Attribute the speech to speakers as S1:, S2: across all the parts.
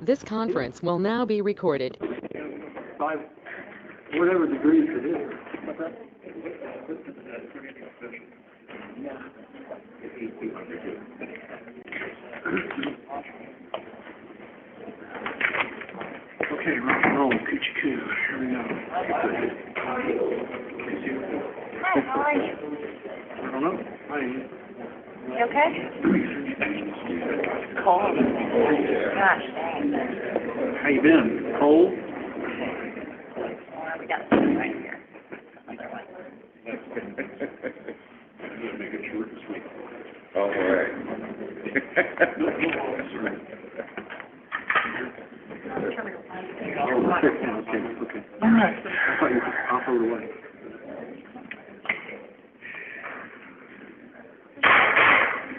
S1: This conference will now be recorded.
S2: 5, whatever degrees it is. Okay, rock and roll, coochie coo. Here we go.
S3: Hi, how are you?
S2: I don't know. Hi.
S3: You okay? Cold. Gosh dang.
S2: How you been? Cold?
S3: Well, we got some right here. Another one.
S2: Make it short and sweet.
S4: All right.
S2: Okay. All right. I thought you were off over the way.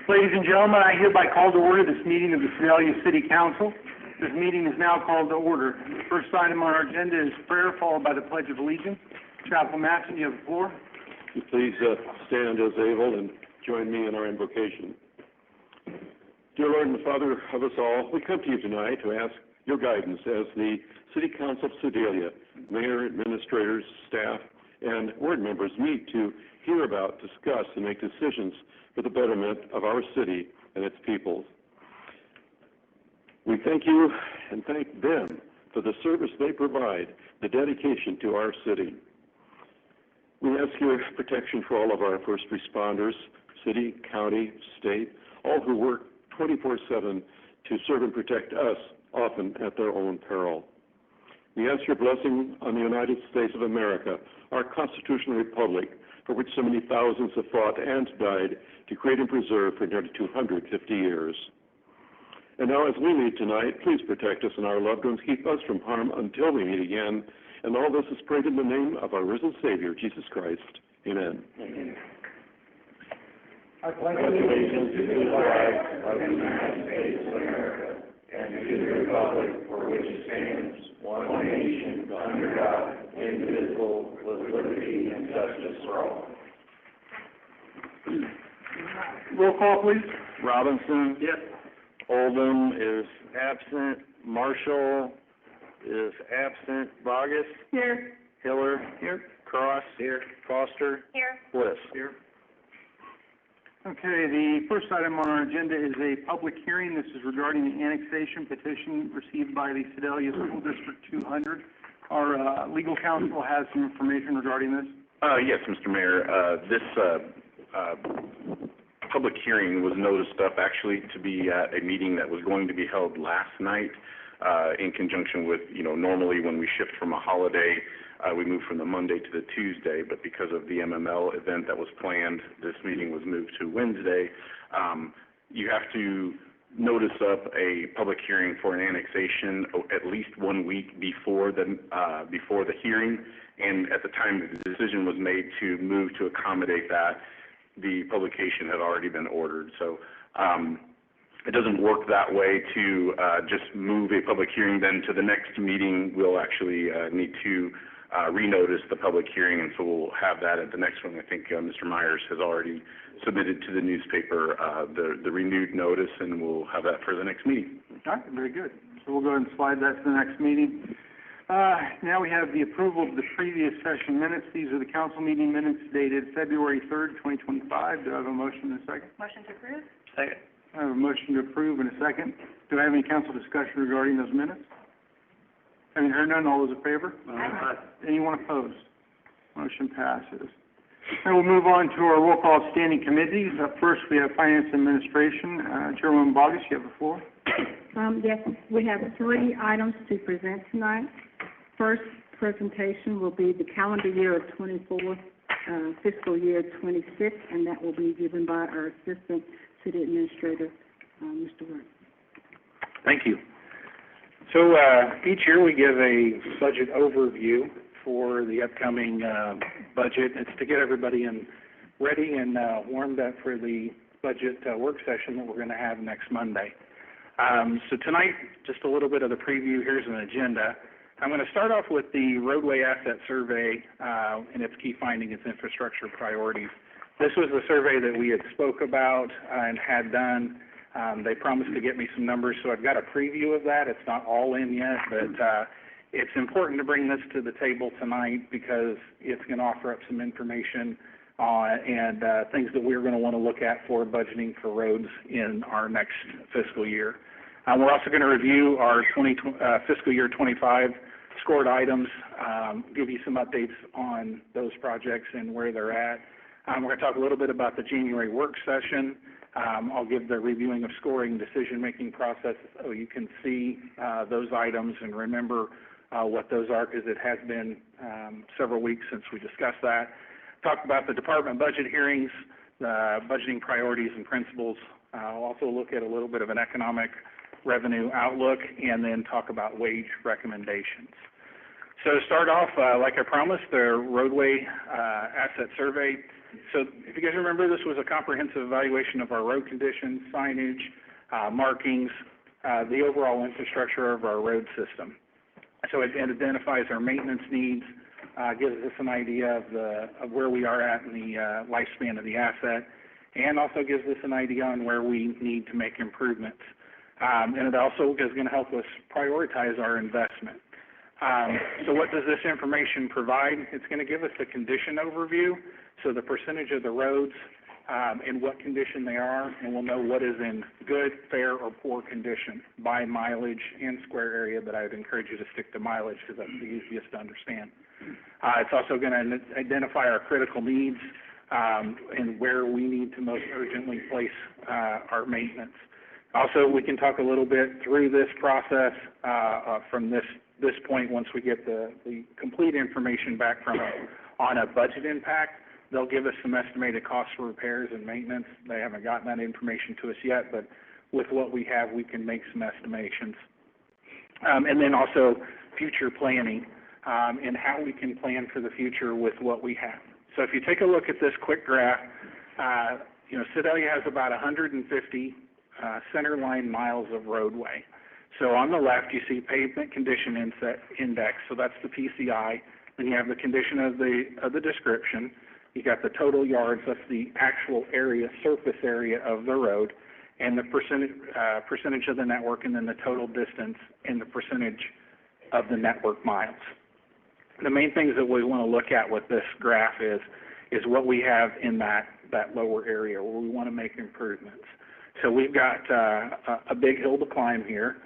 S2: Ladies and gentlemen, I hereby call to order this meeting of the Sedalia City Council. This meeting is now called to order. The first item on our agenda is prayer, followed by the Pledge of Allegiance. Chaplain Matson, you have the floor.
S4: Please stand as able and join me in our invocation. Dear Lord and Father of us all, we come to you tonight to ask your guidance as the City Council of Sedalia, mayor, administrators, staff, and ward members meet to hear about, discuss, and make decisions for the betterment of our city and its peoples. We thank you and thank them for the service they provide, the dedication to our city. We ask your protection for all of our first responders, city, county, state, all who work 24/7 to serve and protect us, often at their own peril. We ask your blessing on the United States of America, our constitutional republic, for which so many thousands have fought and died to create and preserve for nearly 250 years. And now as we leave tonight, please protect us and our loved ones, keep us from harm until we meet again. And all this is prayed in the name of our risen Savior, Jesus Christ. Amen.
S2: Amen.
S4: I pledge allegiance to the flag of the United States of America and to the republic for which it stands, one nation, under God, indivisible, with liberty and justice for all.
S2: Roll call, please.
S5: Robinson.
S2: Yes.
S5: Oldham is absent. Marshall is absent. Vargas.
S2: Here.
S5: Hiller.
S2: Here.
S5: Cross. Here. Foster.
S3: Here.
S5: Bliss.
S2: Here. Okay, the first item on our agenda is a public hearing. This is regarding the annexation petition received by the Sedalia School District 200. Our legal counsel has some information regarding this.
S6: Yes, Mr. Mayor. This public hearing was noticed up actually to be at a meeting that was going to be held last night in conjunction with, normally when we shift from a holiday, we move from the Monday to the Tuesday, but because of the MML event that was planned, this meeting was moved to Wednesday. You have to notice up a public hearing for an annexation at least 1 week before the hearing, and at the time the decision was made to move to accommodate that, the publication had already been ordered. So it doesn't work that way to just move a public hearing then to the next meeting. We'll actually need to renotice the public hearing, and so we'll have that at the next one. I think Mr. Myers has already submitted to the newspaper the renewed notice, and we'll have that for the next meeting.
S2: All right, very good. So we'll go ahead and slide that to the next meeting. Now we have the approval of the previous session minutes. These are the council meeting minutes dated February 3rd, 2025. Do I have a motion and a second?
S3: Motion to approve?
S2: Second. I have a motion to approve and a second. Do I have any council discussion regarding those minutes? Having heard none, all those in favor?
S3: Aye.
S2: Anyone opposed? Motion passes. Now we'll move on to our roll call standing committees. Up first, we have Finance Administration. Chairwoman Bogus, you have the floor.
S7: Yes, we have 3 items to present tonight. First presentation will be the calendar year of 24, fiscal year 26, and that will be given by our Assistant City Administrator, Mr. Wright.
S5: Thank you. So each year we give a budget overview for the upcoming budget. It's to get everybody ready and warmed up for the budget work session that we're going to have next Monday. So tonight, just a little bit of the preview. Here's an agenda. I'm going to start off with the roadway asset survey and its key findings, its infrastructure priorities. This was the survey that we had spoke about and had done They promised to get me some numbers, so I've got a preview of that. It's not all in yet, but it's important to bring this to the table tonight because it's going to offer up some information and things that we're going to want to look at for budgeting for roads in our next fiscal year. We're also going to review our fiscal year 25 scored items, give you some updates on those projects and where they're at. We're going to talk a little bit about the January work session. I'll give the reviewing of scoring decision-making process so you can see those items and remember what those are because it has been several weeks since we discussed that. Talk about the department budget hearings, budgeting priorities and principles. I'll also look at a little bit of an economic revenue outlook and then talk about wage recommendations. So to start off, like I promised, the roadway asset survey. So if you guys remember, this was a comprehensive evaluation of our road conditions, signage, markings, the overall infrastructure of our road system. So it identifies our maintenance needs, gives us an idea of where we are at in the lifespan of the asset, and also gives us an idea on where we need to make improvements. And it also is going to help us prioritize our investment. So what does this information provide? It's going to give us a condition overview, so the percentage of the roads and what condition they are, and we'll know what is in good, fair, or poor condition by mileage and square area, but I would encourage you to stick to mileage because that's the easiest to understand. It's also going to identify our critical needs and where we need to most urgently place our maintenance. Also, we can talk a little bit through this process from this point once we get the complete information back from on a budget impact. They'll give us some estimated costs for repairs and maintenance. They haven't gotten that information to us yet, but with what we have, we can make some estimations. And then also future planning and how we can plan for the future with what we have. So if you take a look at this quick graph, Sedalia has about 150 centerline miles of roadway. So on the left, you see pavement condition index, so that's the PCI. Then you have the condition of the description. You got the total yards, that's the actual area, surface area of the road, and the percentage of the network, and then the total distance and the percentage of the network miles. The main things that we want to look at with this graph is what we have in that lower area where we want to make improvements. So we've got a big hill to climb here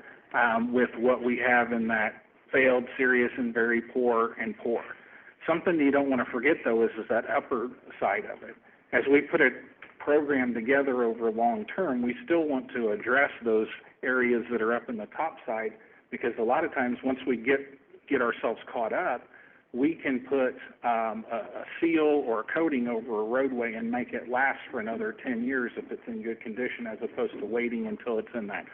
S5: with what we have in that failed, serious, and very poor and poor. Something you don't want to forget, though, is that upper side of it. As we put a program together over long term, we still want to address those areas that are up in the top side because a lot of times once we get ourselves caught up, we can put a seal or a coating over a roadway and make it last for another 10 years if it's in good condition as opposed to waiting until it's in that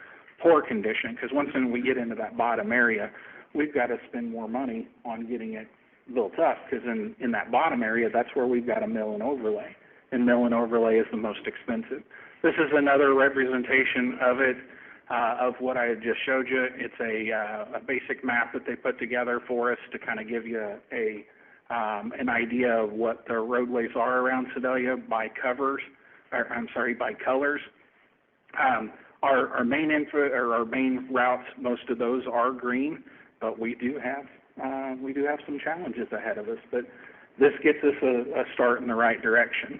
S5: poor condition. Because once we get into that bottom area, we've got to spend more money on getting it built up because in that bottom area, that's where we've got a mill and overlay. And mill and overlay is the most expensive. This is another representation of it, of what I just showed you. It's a basic map that they put together for us to kind of give you an idea of what the roadways are around Sedalia by colors. Our main routes, most of those are green, but we do have some challenges ahead of us. But this gets us a start in the right direction.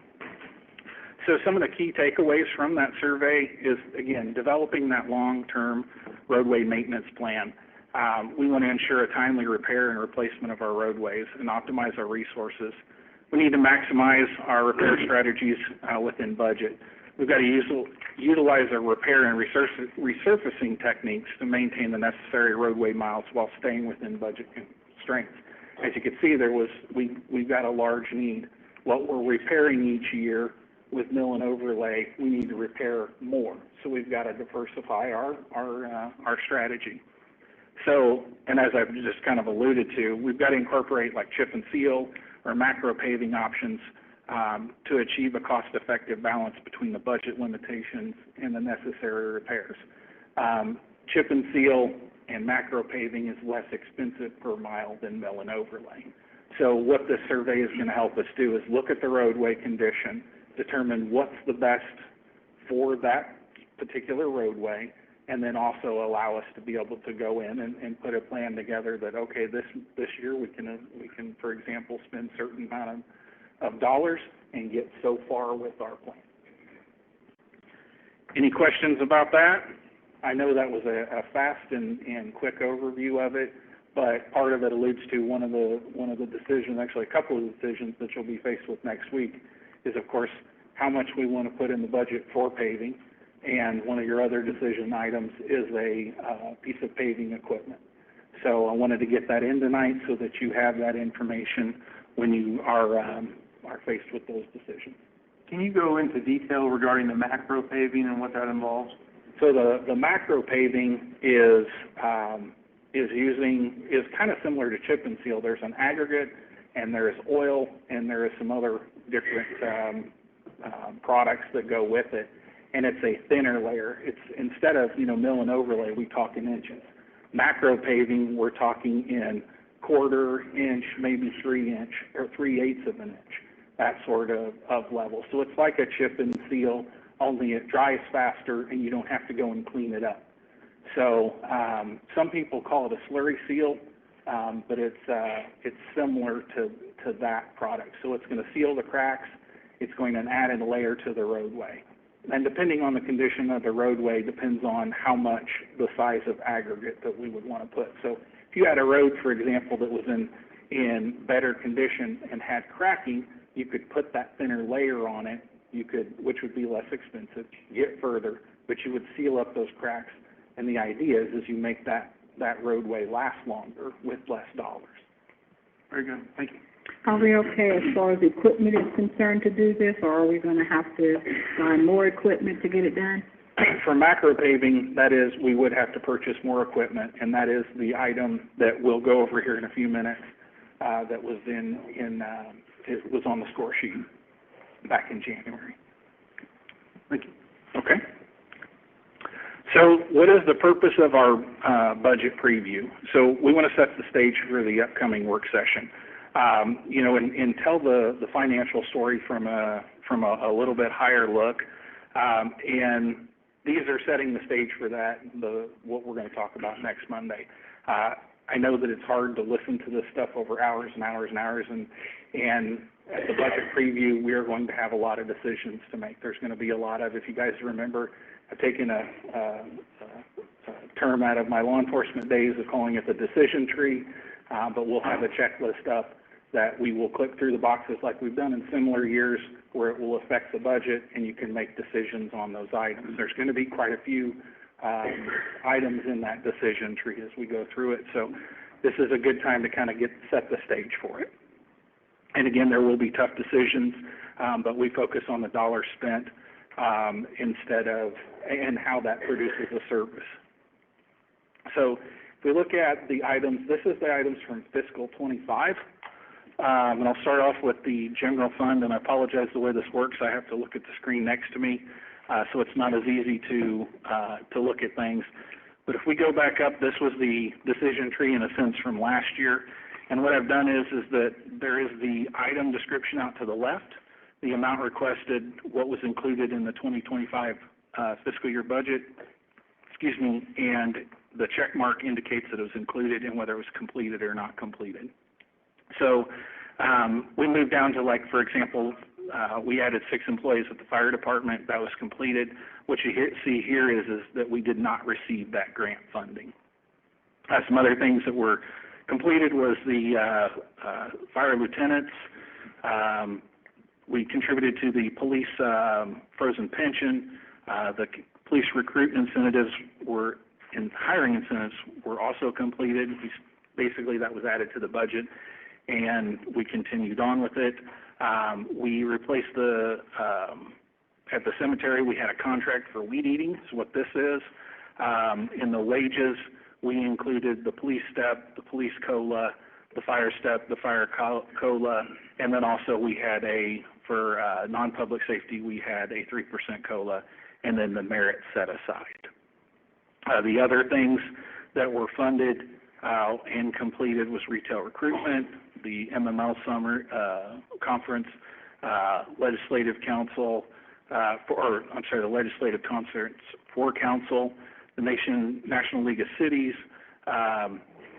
S5: So some of the key takeaways from that survey is, again, developing that long-term roadway maintenance plan. We want to ensure a timely repair and replacement of our roadways and optimize our resources. We need to maximize our repair strategies within budget. We've got to utilize our repair and resurfacing techniques to maintain the necessary roadway miles while staying within budget constraints. As you can see, we've got a large need. What we're repairing each year with mill and overlay, we need to repair more. So we've got to diversify our strategy. So, and as I've just kind of alluded to, we've got to incorporate like chip and seal or macro paving options to achieve a cost-effective balance between the budget limitations and the necessary repairs. Chip and seal and macro paving is less expensive per mile than mill and overlay. So what this survey is going to help us do is look at the roadway condition, determine what's the best for that particular roadway, and then also allow us to be able to go in and put a plan together that, okay, this year we can, for example, spend certain amount of dollars and get so far with our plan. Any questions about that? I know that was a fast and quick overview of it, but part of it alludes to one of the decisions, actually a couple of decisions that you'll be faced with next week, is of course how much we want to put in the budget for paving, and one of your other decision items is a piece of paving equipment. So I wanted to get that in tonight so that you have that information when you are faced with those decisions.
S2: Can you go into detail regarding the macro paving and what that involves?
S5: So the macro paving is kind of similar to chip and seal. There's an aggregate, and there is oil, and there is some other different products that go with it, and it's a thinner layer. It's instead of mill and overlay, we talk in inches. Macro paving, we're talking in quarter inch, maybe 3 inch or 3/8 of an inch, that sort of level. So it's like a chip and seal, only it dries faster and you don't have to go and clean it up. So some people call it a slurry seal, but it's similar to that product. So it's going to seal the cracks. It's going to add a layer to the roadway. And depending on the condition of the roadway depends on how much the size of aggregate that we would want to put. So if you had a road, for example, that was in better condition and had cracking, you could put that thinner layer on it, which would be less expensive, get further, but you would seal up those cracks. And the idea is you make that roadway last longer with less dollars.
S2: Very good. Thank you.
S7: Are we okay as far as equipment is concerned to do this, or are we going to have to buy more equipment to get it done?
S5: For macro paving, that is, we would have to purchase more equipment, and that is the item that we'll go over here in a few minutes. That was it was on the score sheet back in January.
S2: Thank you.
S5: Okay. So what is the purpose of our budget preview? So we want to set the stage for the upcoming work session. And tell the financial story from a little bit higher look. And these are setting the stage for what we're going to talk about next Monday. I know that it's hard to listen to this stuff over hours and hours and hours, and at the budget preview, we are going to have a lot of decisions to make. There's going to be a lot of, if you guys remember, I've taken a term out of my law enforcement days of calling it the decision tree, but we'll have a checklist up that we will click through the boxes like we've done in similar years where it will affect the budget and you can make decisions on those items. There's going to be quite a few items in that decision tree as we go through it. So this is a good time to kind of set the stage for it. And again, there will be tough decisions, but we focus on the dollar spent instead of, and how that produces a service. So if we look at the items, this is the items from fiscal 25. And I'll start off with the general fund, and I apologize the way this works. I have to look at the screen next to me, so it's not as easy to look at things. But if we go back up, this was the decision tree in a sense from last year. And what I've done is that there is the item description out to the left, the amount requested, what was included in the 2025 fiscal year budget, and the check mark indicates that it was included and whether it was completed or not completed. So we moved down to, like, for example, we added 6 employees at the fire department. That was completed. What you see here is that we did not receive that grant funding. Some other things that were completed was the fire lieutenants. We contributed to the police frozen pension. The police recruitment incentives and hiring incentives were also completed. Basically, that was added to the budget, and we continued on with it. We replaced at the cemetery, we had a contract for weed eating, is what this is. In the wages, we included the police step, the police COLA, the fire step, the fire COLA, and then also we had for non-public safety, we had a 3% COLA, and then the merit set aside. The other things that were funded and completed was retail recruitment, the MML summer conference, legislative council, the Legislative Conference for Council, the National League of Cities.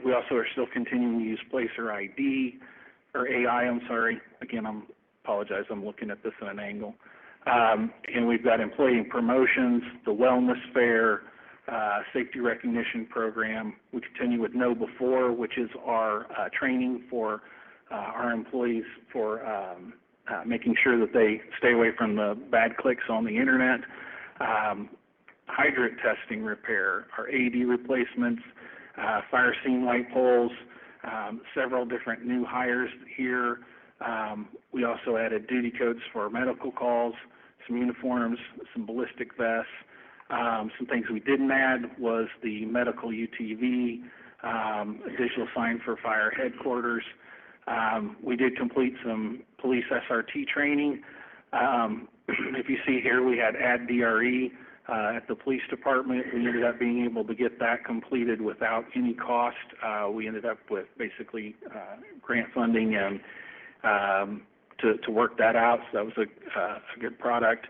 S5: We also are still continuing to use Placer ID, or AI, I'm sorry. Again, apologize, I'm looking at this at an angle. And we've got employee promotions, the wellness fair, safety recognition program. We continue with Know Before, which is our training for our employees for making sure that they stay away from the bad clicks on the internet. Hydrant testing repair, our AED replacements, fire scene light poles, several different new hires here. We also added duty codes for medical calls, some uniforms, some ballistic vests. Some things we didn't add was the medical UTV, a digital sign for fire headquarters. We did complete some police SRT training. If you see here, we had add DRE at the police department. We ended up being able to get that completed without any cost. We ended up with basically grant funding and to work that out, so that was a good product.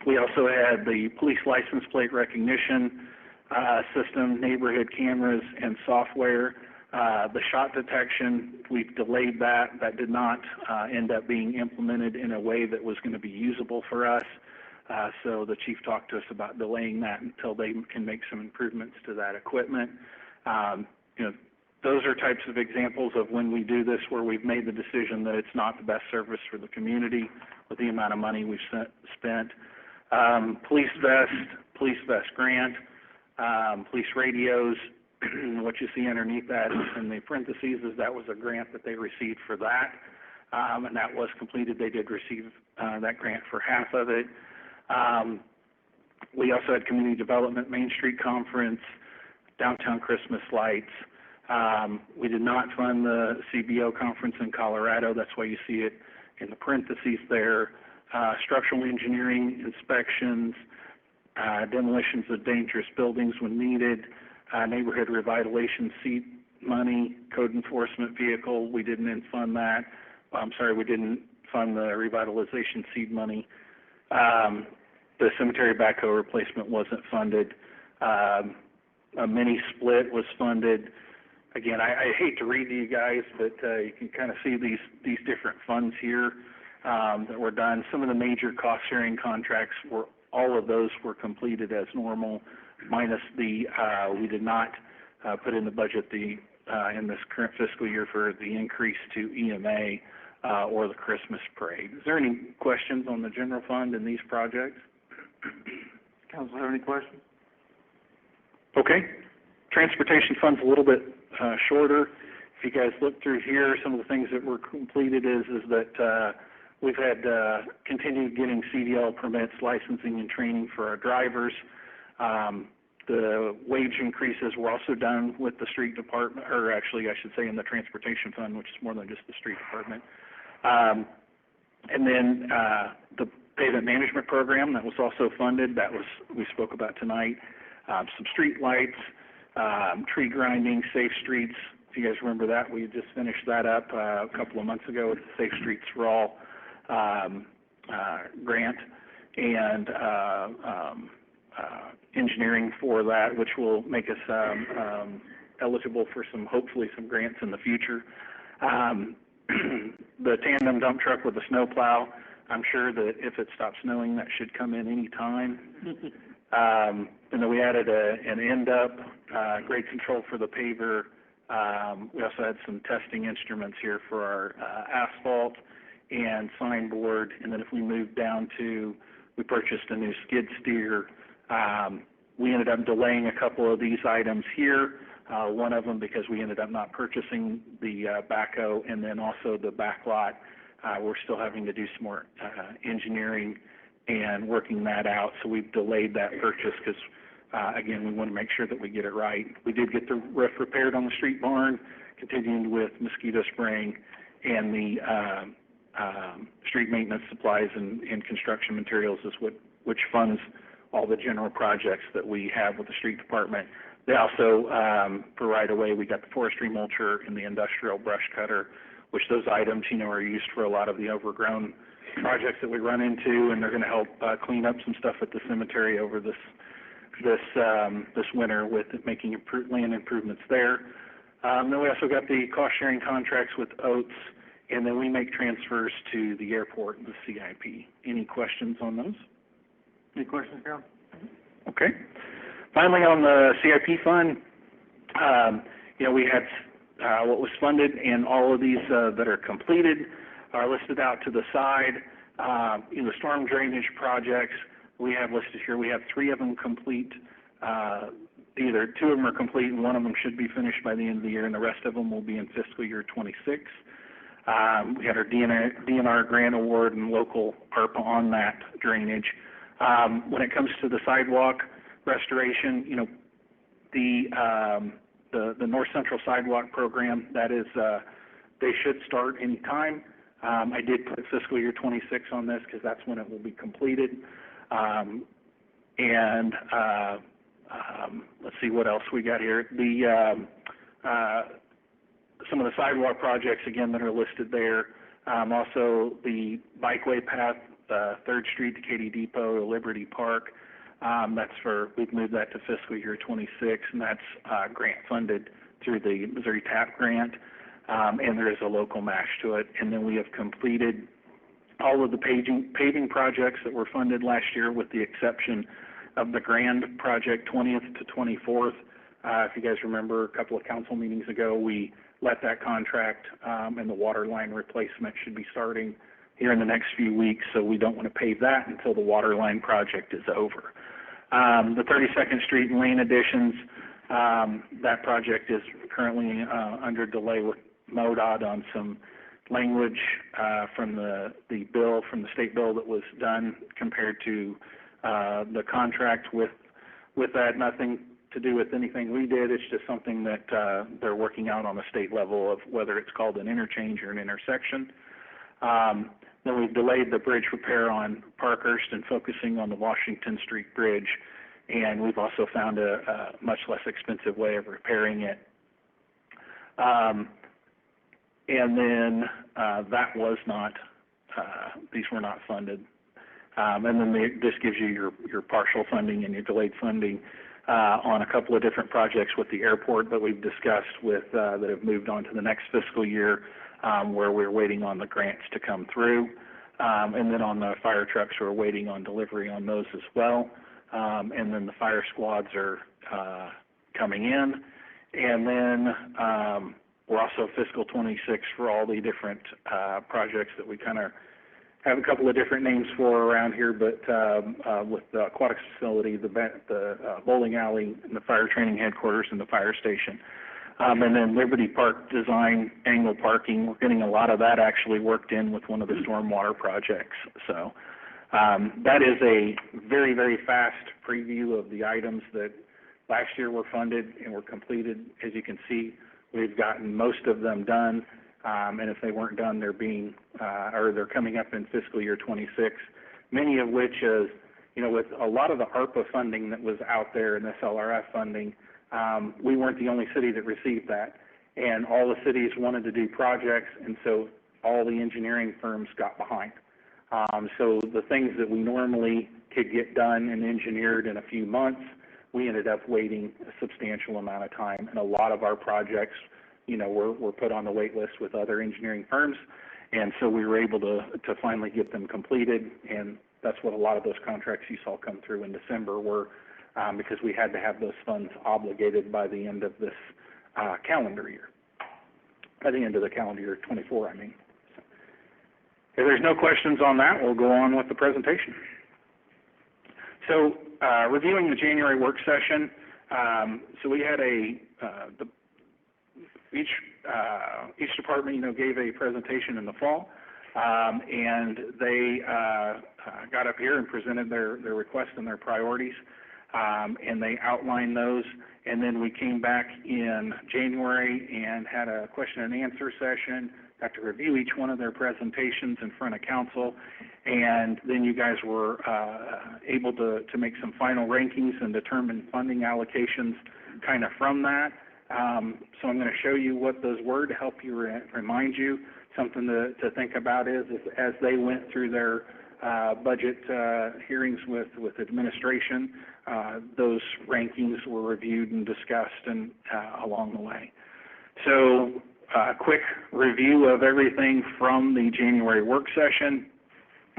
S5: We also had the police license plate recognition system, neighborhood cameras, and software. The shot detection, we've delayed that. That did not end up being implemented in a way that was going to be usable for us. So the chief talked to us about delaying that until they can make some improvements to that equipment. Those are types of examples of when we do this where we've made the decision that it's not the best service for the community with the amount of money we've spent. Police vest grant, police radios. What you see underneath that in the parentheses is that was a grant that they received for that, and that was completed. They did receive that grant for half of it. We also had community development, Main Street Conference, downtown Christmas lights. We did not fund the CBO conference in Colorado. That's why you see it in the parentheses there. Structural engineering, inspections, demolitions of dangerous buildings when needed, neighborhood revitalization seat money, code enforcement vehicle. We didn't fund that. We didn't fund the revitalization seed money. The cemetery backhoe replacement wasn't funded. A mini split was funded. Again, I hate to read to you guys, but you can kind of see these different funds here that were done. Some of the major cost-sharing contracts all of those were completed as normal, minus the, we did not put in the budget in this current fiscal year for the increase to EMA or the Christmas parade. Is there any questions on the general fund and these projects?
S2: Council, have any questions?
S5: Okay. Transportation fund's a little bit shorter. If you guys look through here, some of the things that were completed is that we've had continued getting CDL permits, licensing, and training for our drivers. The wage increases were also done with the street department, or actually I should say in the transportation fund, which is more than just the street department. And then the pavement management program, that was also funded. That was, we spoke about tonight. Some street lights, tree grinding, safe streets. If you guys remember that, we just finished that up a couple of months ago with the Safe Streets for All grant, and engineering for that, which will make us eligible for hopefully some grants in the future. The tandem dump truck with the snow plow, I'm sure that if it stops snowing, that should come in any time. And then we added an end-up, grade control for the paver. We also had some testing instruments here for our asphalt and signboard. And then if we move down to, we purchased a new skid steer. We ended up delaying a couple of these items here. One of them because we ended up not purchasing the backhoe, and then also the back lot. We're still having to do some more engineering and working that out, so we've delayed that purchase because, again, we want to make sure that we get it right. We did get the roof repaired on the street barn, continuing with mosquito spraying, and the street maintenance supplies and construction materials is which funds all the general projects that we have with the street department. They also, for right-of-way, we got the forestry mulcher and the industrial brush cutter, which those items, are used for a lot of the overgrown projects that we run into, and they're going to help clean up some stuff at the cemetery over this winter with making land improvements there. Then we also got the cost-sharing contracts with Oates, and then we make transfers to the airport and the CIP. Any questions on those?
S2: Any questions, Carol?
S5: Okay. Finally, on the CIP fund, we had what was funded, and all of these that are completed are listed out to the side. The storm drainage projects we have listed here, we have 3 of them complete. Either 2 of them are complete and 1 of them should be finished by the end of the year, and the rest of them will be in fiscal year 26. We had our DNR grant award and local ARPA on that drainage. When it comes to the sidewalk restoration, the North Central Sidewalk Program, that is, they should start any time. I did put fiscal year 26 on this because that's when it will be completed. Let's see what else we got here. Some of the sidewalk projects, again, that are listed there. Also, the bikeway path, 3rd Street to Katy Depot to Liberty Park. We've moved that to fiscal year 26, and that's grant funded through the Missouri TAP grant, and there is a local match to it. And then we have completed all of the paving projects that were funded last year, with the exception of the Grand Project 20th to 24th. If you guys remember, a couple of council meetings ago, we let that contract, and the water line replacement should be starting here in the next few weeks, so we don't want to pave that until the water line project is over. The 32nd Street and lane additions, that project is currently under delay with MoDOT on some language from the state bill that was done compared to the contract with that. Nothing to do with anything we did. It's just something that they're working out on the state level of whether it's called an interchange or an intersection. Then we've delayed the bridge repair on Parkhurst and focusing on the Washington Street Bridge, and we've also found a much less expensive way of repairing it. And then that was not, these were not funded. And then this gives you your partial funding and your delayed funding on a couple of different projects with the airport that we've discussed with that have moved on to the next fiscal year, where we're waiting on the grants to come through. And then on the fire trucks, we're waiting on delivery on those as well. And then the fire squads are coming in. And then we're also fiscal 26 for all the different projects that we kind of have a couple of different names for around here, but with the aquatics facility, the bowling alley, and the fire training headquarters, and the fire station. And then Liberty Park design, angle parking, we're getting a lot of that actually worked in with one of the stormwater projects. So that is a very, very fast preview of the items that last year were funded and were completed. As you can see, we've gotten most of them done. And if they weren't done, they're they're coming up in fiscal year 26, many of which is, with a lot of the ARPA funding that was out there and SLRF funding, we weren't the only city that received that. And all the cities wanted to do projects, and so all the engineering firms got behind. So the things that we normally could get done and engineered in a few months, we ended up waiting a substantial amount of time. And a lot of our projects, were put on the wait list with other engineering firms, and so we were able to finally get them completed, and that's what a lot of those contracts you saw come through in December were, because we had to have those funds obligated by the end of this calendar year, by the end of the calendar year 24, I mean. So, if there's no questions on that, we'll go on with the presentation. So, reviewing the January work session, so we had each department, gave a presentation in the fall, and they got up here and presented their requests and their priorities, and they outlined those. And then we came back in January and had a question and answer session, got to review each one of their presentations in front of council, and then you guys were able to make some final rankings and determine funding allocations kind of from that. So I'm going to show you what those were to help you remind you. something to think about is as they went through their budget hearings with administration, those rankings were reviewed and discussed and along the way. So a quick review of everything from the January work session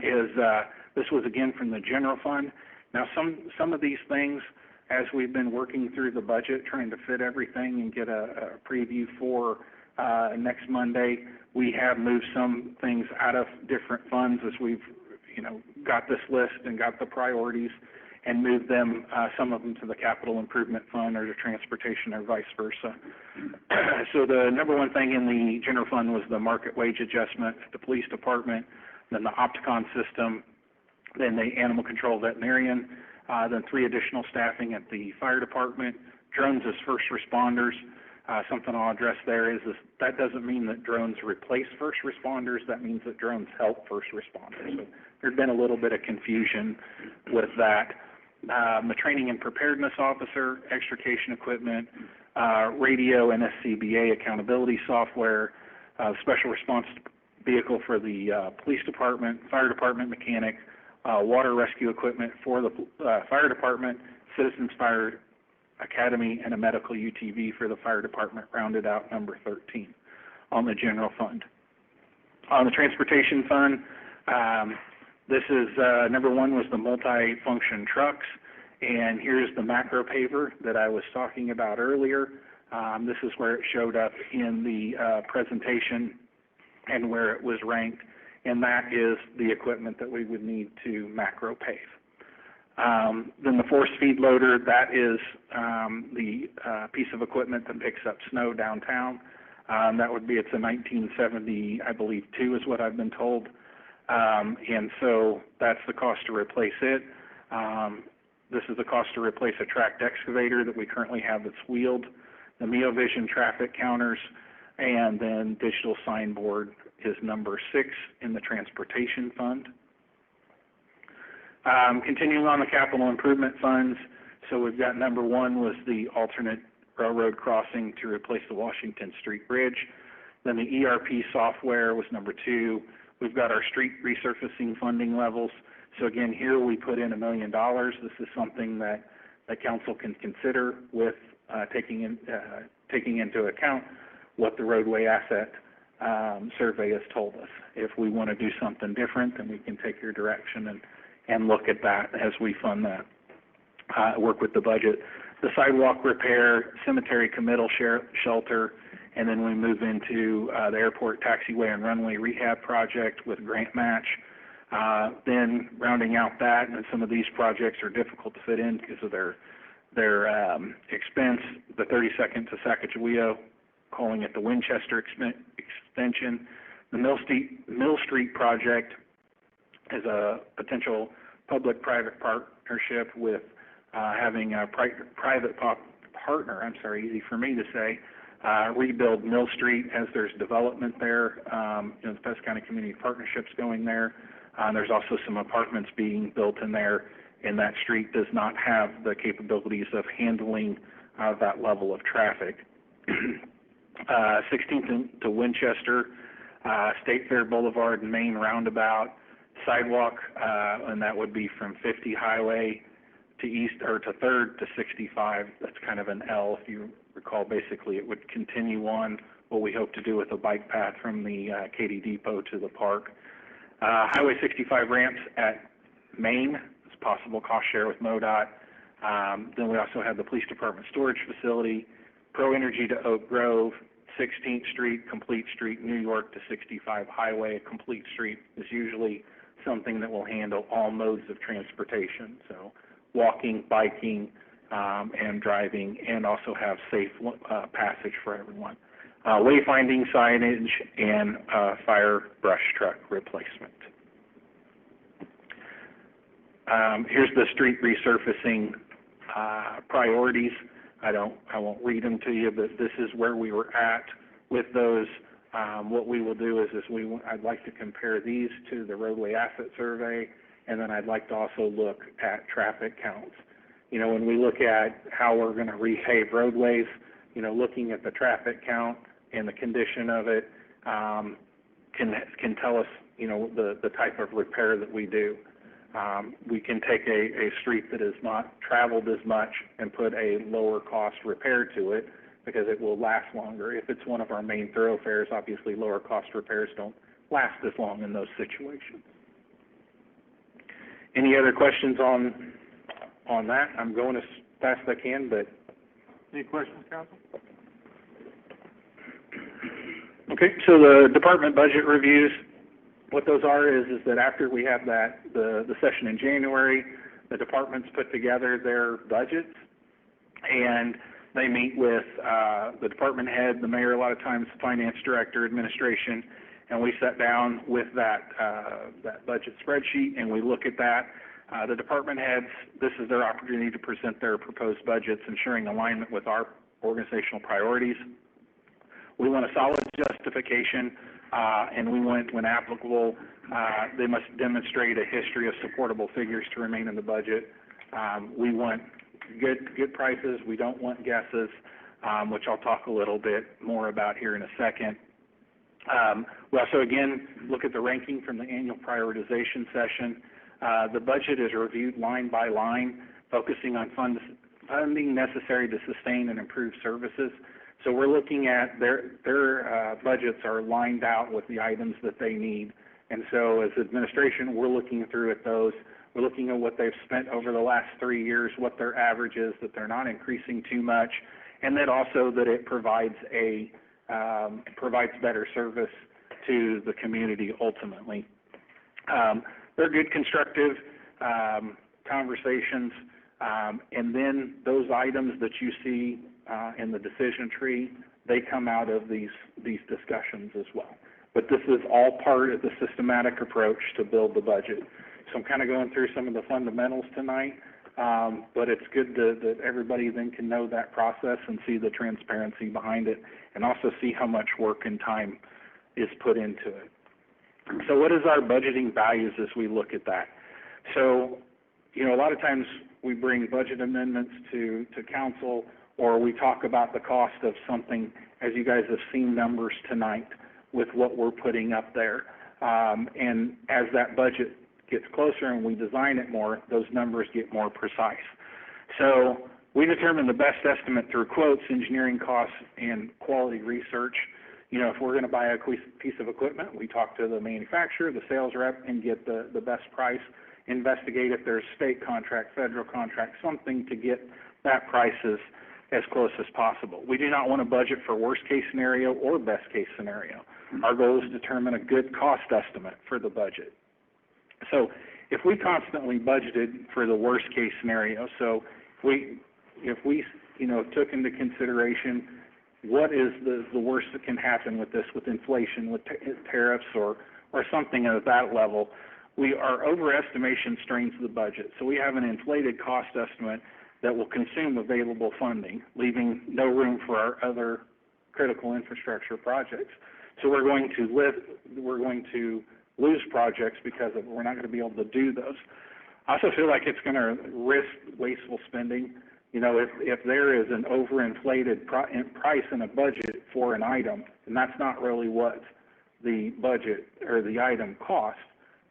S5: is this was again from the general fund. Now some of these things, as we've been working through the budget, trying to fit everything and get a preview for next Monday, we have moved some things out of different funds as we've got this list and got the priorities and moved them, some of them to the capital improvement fund or to transportation or vice versa. So the number one thing in the general fund was the market wage adjustment at the police department, then the Opticon system, then the animal control veterinarian, then 3 additional staffing at the fire department, drones as first responders. Something I'll address there is that doesn't mean that drones replace first responders. That means that drones help first responders. So there's been a little bit of confusion with that. The training and preparedness officer, extrication equipment, radio and SCBA accountability software, special response vehicle for the police department, fire department mechanic, water rescue equipment for the fire department, Citizens Fire Academy, and a medical UTV for the fire department, rounded out number 13 on the general fund. On the transportation fund, this is number 1 was the multi-function trucks, and here's the macro paver that I was talking about earlier. This is where it showed up in the presentation and where it was ranked, and that is the equipment that we would need to macro pave. Then the force feed loader, that is the piece of equipment that picks up snow downtown. That would be, it's a 1970, I believe, 2 is what I've been told. And so that's the cost to replace it. This is the cost to replace a tracked excavator that we currently have that's wheeled, the MeoVision traffic counters, and then digital signboard is number 6 in the transportation fund. Continuing on the capital improvement funds, so we've got number 1 was the alternate railroad crossing to replace the Washington Street Bridge. Then the ERP software was number 2. We've got our street resurfacing funding levels. So again, here we put in $1 million. This is something that the council can consider with taking into account what the roadway asset survey has told us. If we want to do something different, then we can take your direction and look at that as we fund that, work with the budget. The sidewalk repair, cemetery committal shelter, and then we move into the airport taxiway and runway rehab project with grant match. Then rounding out that, and some of these projects are difficult to fit in because of their expense, the 32nd to Sacagawea, calling it the Winchester extension. The Mill Street project is a potential public-private partnership with having a private partner, easy for me to say, rebuild Mill Street as there's development there. The Pettis County Community Partnership's going there. There's also some apartments being built in there, and that street does not have the capabilities of handling that level of traffic. 16th to Winchester, State Fair Boulevard and Main Roundabout, sidewalk, and that would be from 50 Highway to East, or to 3rd to 65. That's kind of an L, if you recall. Basically, it would continue on what we hope to do with a bike path from the Katy Depot to the park. Highway 65 ramps at Main, it's possible cost share with MoDOT. Then we also have the police department storage facility, Pro Energy to Oak Grove, 16th Street, Complete Street, New York to 65 Highway. A complete street is usually something that will handle all modes of transportation, so walking, biking, and driving, and also have safe passage for everyone. Wayfinding signage and fire brush truck replacement. Here's the street resurfacing priorities. I won't read them to you, but this is where we were at with those. What we will do is I'd like to compare these to the roadway asset survey, and then I'd like to also look at traffic counts. When we look at how we're going to repave roadways, looking at the traffic count and the condition of it, can tell us, you know, the type of repair that we do. We can take a street that is not traveled as much and put a lower cost repair to it because it will last longer. If it's one of our main thoroughfares, obviously lower cost repairs don't last as long in those situations. Any other questions on that? I'm going as fast as I can, but.
S2: Any questions, council?
S5: Okay, so the department budget reviews, what those are is that after we have the session in January, the departments put together their budgets, and they meet with the department head, the mayor, a lot of times, finance director, administration, and we sit down with that budget spreadsheet, and we look at that. The department heads, this is their opportunity to present their proposed budgets, ensuring alignment with our organizational priorities. We want a solid justification, and we want, when applicable, they must demonstrate a history of supportable figures to remain in the budget. We want good prices. We don't want guesses, which I'll talk a little bit more about here in a second. We also, again, look at the ranking from the annual prioritization session. The budget is reviewed line by line, focusing on funding necessary to sustain and improve services. So we're looking at their budgets are lined out with the items that they need. And so as administration, we're looking through at those. We're looking at what they've spent over the last 3 years, what their average is, that they're not increasing too much, and then also that it provides provides better service to the community ultimately. They're good, constructive conversations, and then those items that you see in the decision tree, they come out of these discussions as well. But this is all part of the systematic approach to build the budget. So I'm kind of going through some of the fundamentals tonight, but it's good that everybody then can know that process and see the transparency behind it, and also see how much work and time is put into it. So what is our budgeting values as we look at that? So, you know, a lot of times we bring budget amendments to council, or we talk about the cost of something, as you guys have seen numbers tonight with what we're putting up there. And as that budget gets closer and we design it more, those numbers get more precise. So we determine the best estimate through quotes, engineering costs, and quality research. You know, if we're going to buy a piece of equipment, we talk to the manufacturer, the sales rep, and get the best price. Investigate if there's state contract, federal contract, something to get that price as close as possible. We do not want to budget for worst case scenario or best case scenario. Our goal is to determine a good cost estimate for the budget. So if we constantly budgeted for the worst case scenario, so if we you know, took into consideration what is the worst that can happen with this, with inflation, with tariffs, or something at that level, our overestimation strains the budget. So we have an inflated cost estimate that will consume available funding, leaving no room for our other critical infrastructure projects. So we're going to lose projects because we're not going to be able to do those. I also feel like it's going to risk wasteful spending. You know, if there is an overinflated price in a budget for an item, and that's not really what the budget or the item costs,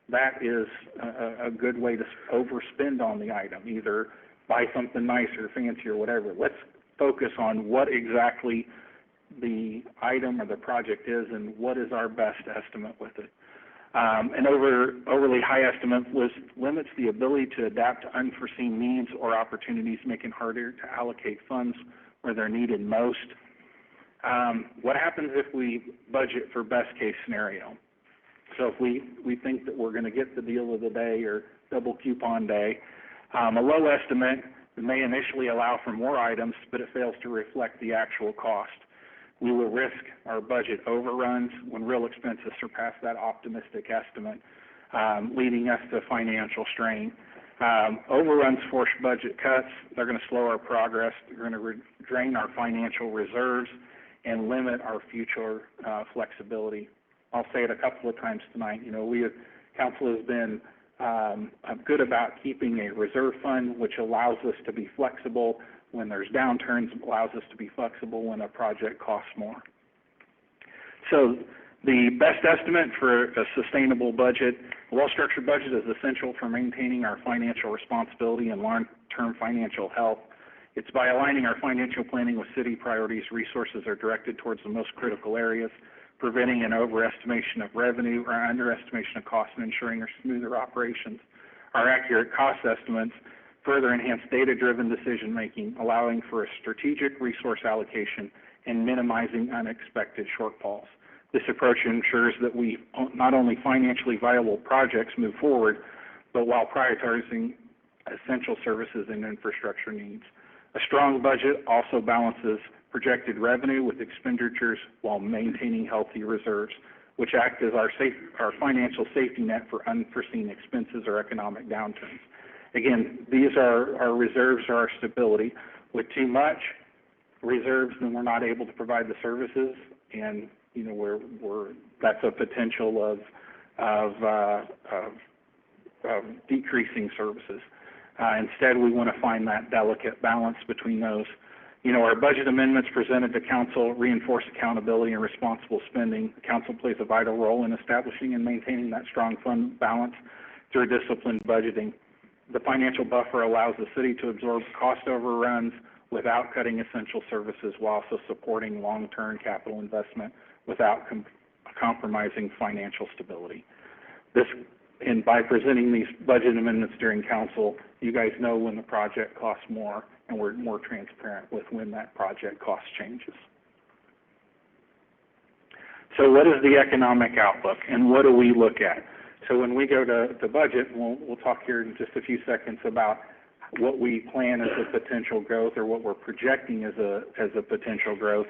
S5: that is a good way to overspend on the item, either buy something nicer, fancy, or whatever. Let's focus on what exactly the item or the project is and what is our best estimate with it. An overly high estimate limits the ability to adapt to unforeseen needs or opportunities, making it harder to allocate funds where they're needed most. What happens if we budget for best case scenario? So if we think that we're going to get the deal of the day or double coupon day, a low estimate may initially allow for more items, but it fails to reflect the actual cost. We will risk our budget overruns when real expenses surpass that optimistic estimate, leading us to financial strain. Overruns force budget cuts. They're going to slow our progress. They're going to drain our financial reserves and limit our future flexibility. I'll say it a couple of times tonight. You know, council has been good about keeping a reserve fund, which allows us to be flexible when there's downturns, allows us to be flexible when a project costs more. So The best estimate for a sustainable budget, a well-structured budget is essential for maintaining our financial responsibility and long-term financial health. It's by aligning our financial planning with city priorities, resources are directed towards the most critical areas, preventing an overestimation of revenue or underestimation of costs and ensuring our smoother operations. Our accurate cost estimates further enhance data-driven decision-making, allowing for a strategic resource allocation and minimizing unexpected shortfalls. This approach ensures that we not only financially viable projects move forward, but while prioritizing essential services and infrastructure needs. A strong budget also balances projected revenue with expenditures while maintaining healthy reserves, which act as our financial safety net for unforeseen expenses or economic downturns. Again, these are our reserves, are our stability. With too much reserves, then we're not able to provide the services, and that's a potential of decreasing services. Instead, we want to find that delicate balance between those. Our budget amendments presented to Council reinforce accountability and responsible spending. The Council plays a vital role in establishing and maintaining that strong fund balance through disciplined budgeting. The financial buffer allows the city to absorb cost overruns without cutting essential services while also supporting long-term capital investment without compromising financial stability. And by presenting these budget amendments during Council, you guys know when the project costs more, and we're more transparent with when that project cost changes. So what is the economic outlook, and what do we look at? So when we go to the budget, we'll talk here in just a few seconds about what we plan as a potential growth or what we're projecting as a potential growth.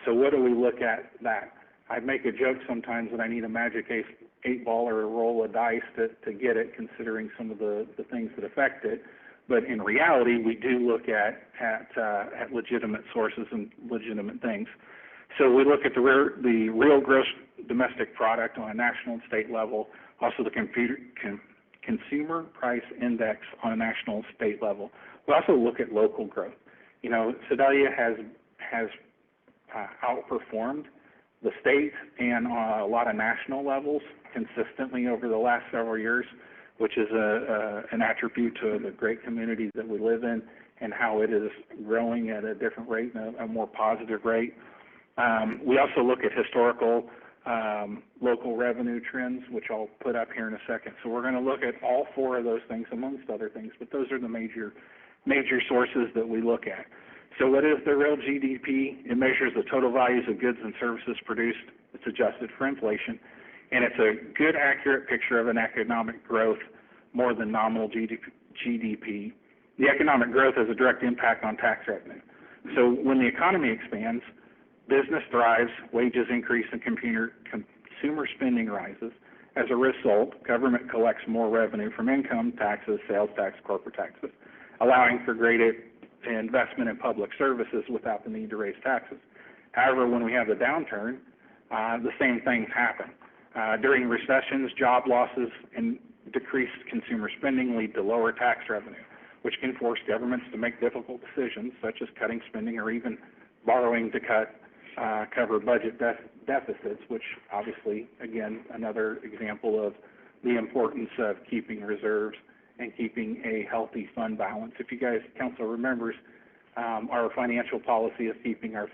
S5: So what do we look at that? I make a joke sometimes that I need a magic 8-ball or a roll of dice to get it, considering some of the things that affect it. But in reality, we do look at legitimate sources and legitimate things. So we look at the real gross domestic product on a national and state level, also the consumer price index on a national and state level. We also look at local growth. Sedalia has outperformed the state and a lot of national levels consistently over the last several years, which is an attribute to the great community that we live in and how it is growing at a different rate and a more positive rate. We also look at historical local revenue trends, which I'll put up here in a second. So we're going to look at all four of those things, amongst other things, but those are the major sources that we look at. So what is the real GDP? It measures the total values of goods and services produced. It's adjusted for inflation, and it's a good, accurate picture of an economic growth more than nominal GDP. The economic growth has a direct impact on tax revenue. So when the economy expands, business thrives, wages increase, and consumer spending rises. As a result, government collects more revenue from income taxes, sales tax, corporate taxes, allowing for greater investment in public services without the need to raise taxes. However, when we have the downturn, the same things happen. During recessions, job losses and decreased consumer spending lead to lower tax revenue, which can force governments to make difficult decisions, such as cutting spending or even borrowing to cover budget deficits, which obviously, again, another example of the importance of keeping reserves and keeping a healthy fund balance. If you guys, Council remembers, our financial policy is keeping our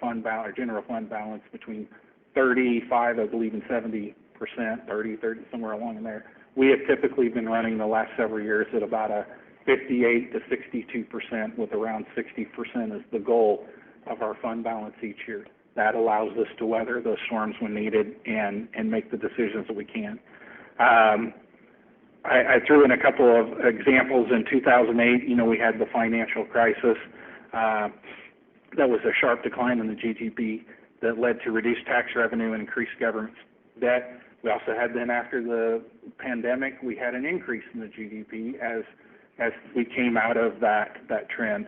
S5: general fund balance between 35, I believe, and 70%, 30, somewhere along in there. We have typically been running the last several years at about a 58 to 62%, with around 60% as the goal of our fund balance each year. That allows us to weather those storms when needed and make the decisions that we can. I threw in a couple of examples. In 2008, we had the financial crisis. That was a sharp decline in the GDP that led to reduced tax revenue and increased government debt. We also had then, after the pandemic, we had an increase in the GDP as we came out of that trend.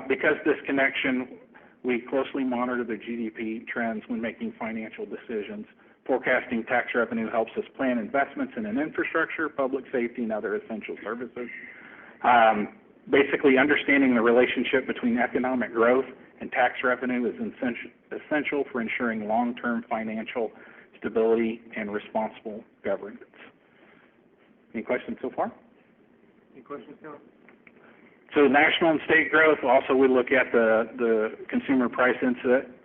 S5: Because this connection, we closely monitor the GDP trends when making financial decisions. Forecasting tax revenue helps us plan investments in an infrastructure, public safety, and other essential services. Basically, understanding the relationship between economic growth and tax revenue is essential for ensuring long-term financial stability, and responsible governance. Any questions so far?
S2: Any questions, Council?
S5: So national and state growth, also we look at the Consumer Price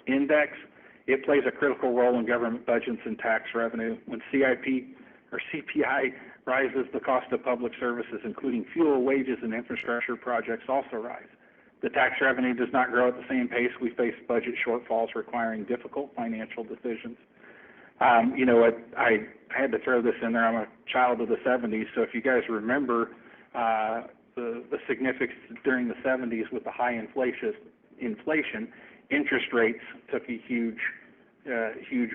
S5: Index. It plays a critical role in government budgets and tax revenue. When CPI rises, the cost of public services, including fuel, wages, and infrastructure projects also rise. The tax revenue does not grow at the same pace. We face budget shortfalls requiring difficult financial decisions. I had to throw this in there. I'm a child of the 70s, so if you guys remember the significance during the 70s with the high inflation, interest rates took a huge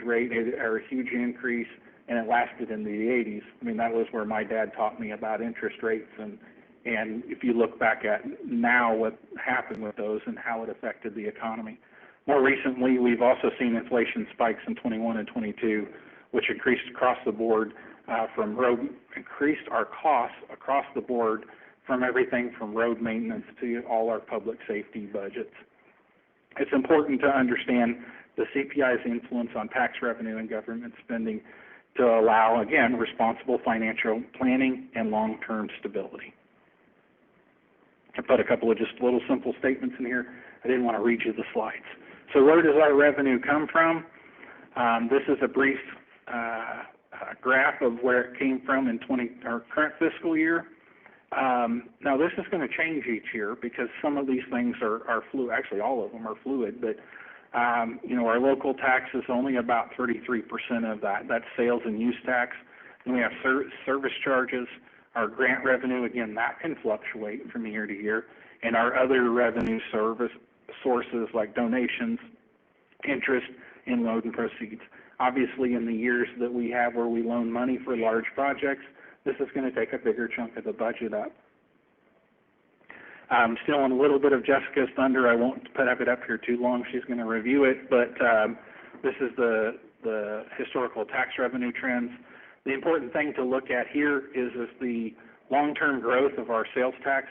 S5: rate or a huge increase, and it lasted in the 80s. I mean, that was where my dad taught me about interest rates, and if you look back at now what happened with those and how it affected the economy. More recently, we've also seen inflation spikes in 21 and 22, which increased across the board increased our costs across the board from everything from road maintenance to all our public safety budgets. It's important to understand the CPI's influence on tax revenue and government spending to allow, again, responsible financial planning and long-term stability. I put a couple of just little simple statements in here. I didn't want to read you the slides. So where does our revenue come from? This is a brief graph of where it came from in our current fiscal year. Now this is going to change each year because some of these things are fluid. Actually, all of them are fluid, but our local tax is only about 33% of that. That's sales and use tax. Then we have service charges. Our grant revenue, again, that can fluctuate from year to year. And our other revenue sources like donations, interest, and loan proceeds. Obviously, in the years that we have where we loan money for large projects, this is going to take a bigger chunk of the budget up. Still on a little bit of Jessica's thunder. I won't put it up here too long. She's going to review it, but this is the historical tax revenue trends. The important thing to look at here is the long-term growth of our sales tax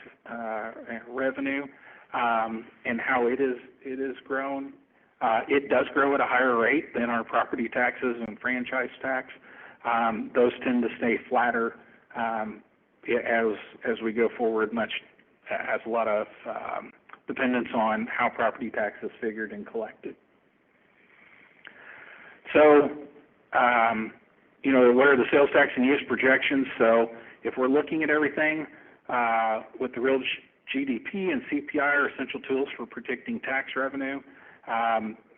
S5: revenue and how it is grown. It does grow at a higher rate than our property taxes and franchise tax. Those tend to stay flatter as we go forward. Much has a lot of dependence on how property tax is figured and collected. So, what are the sales tax and use projections? So if we're looking at everything with the real GDP and CPI are essential tools for predicting tax revenue.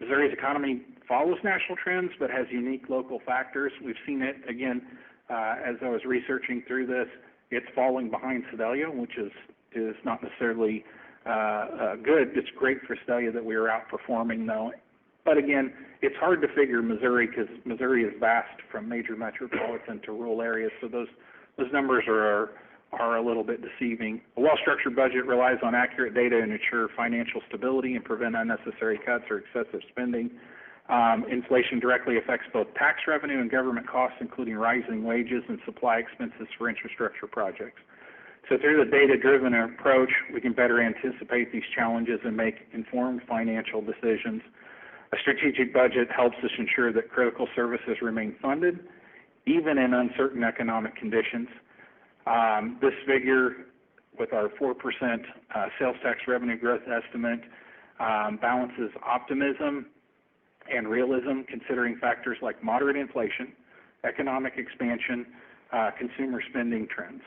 S5: Missouri's economy follows national trends but has unique local factors. We've seen it, again, as I was researching through this, it's falling behind Sedalia, which is not necessarily good. It's great for Sedalia that we are outperforming, though. But again, it's hard to figure Missouri because Missouri is vast from major metropolitan to rural areas, so those numbers are a little bit deceiving. A well-structured budget relies on accurate data to ensure financial stability and prevent unnecessary cuts or excessive spending. Inflation directly affects both tax revenue and government costs, including rising wages and supply expenses for infrastructure projects. So through the data-driven approach, we can better anticipate these challenges and make informed financial decisions. A strategic budget helps us ensure that critical services remain funded, even in uncertain economic conditions. This figure, with our 4% sales tax revenue growth estimate, balances optimism and realism, considering factors like moderate inflation, economic expansion, consumer spending trends.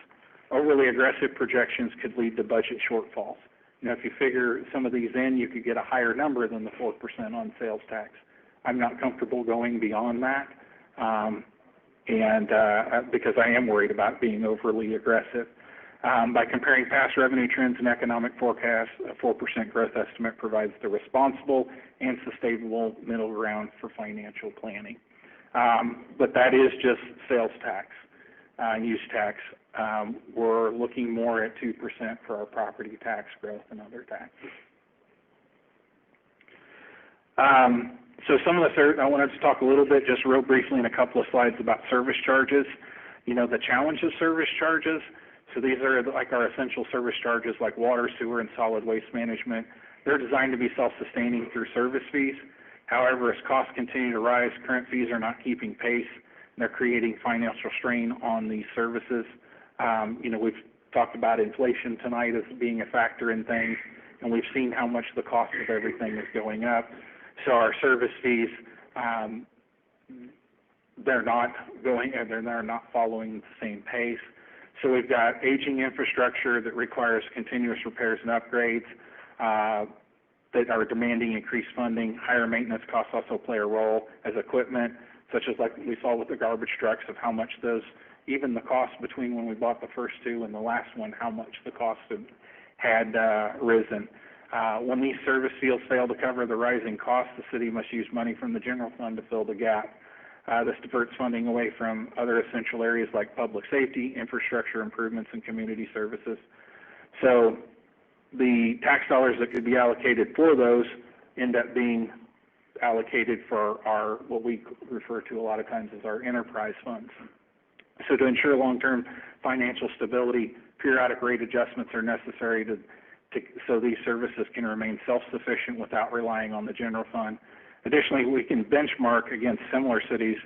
S5: Overly aggressive projections could lead to budget shortfalls. If you figure some of these in, you could get a higher number than the 4% on sales tax. I'm not comfortable going beyond that, because I am worried about being overly aggressive. By comparing past revenue trends and economic forecasts, a 4% growth estimate provides the responsible and sustainable middle ground for financial planning. But that is just sales tax, use tax. We're looking more at 2% for our property tax growth and other taxes. So some of I wanted to talk a little bit, just real briefly in a couple of slides about service charges. The challenge of service charges. So these are like our essential service charges like water, sewer, and solid waste management. They're designed to be self-sustaining through service fees. However, as costs continue to rise, current fees are not keeping pace, and they're creating financial strain on these services. We've talked about inflation tonight as being a factor in things, and we've seen how much the cost of everything is going up. So our service fees, they're not following the same pace. So we've got aging infrastructure that requires continuous repairs and upgrades that are demanding increased funding. Higher maintenance costs also play a role as equipment, such as like we saw with the garbage trucks, of how much those, even the cost between when we bought the first two and the last one, how much the cost had risen. When these service fields fail to cover the rising costs, the city must use money from the general fund to fill the gap. This diverts funding away from other essential areas like public safety, infrastructure improvements, and community services. So the tax dollars that could be allocated for those end up being allocated for our, what we refer to a lot of times as our enterprise funds. So to ensure long-term financial stability, periodic rate adjustments are necessary so these services can remain self-sufficient without relying on the general fund. Additionally, we can benchmark against similar cities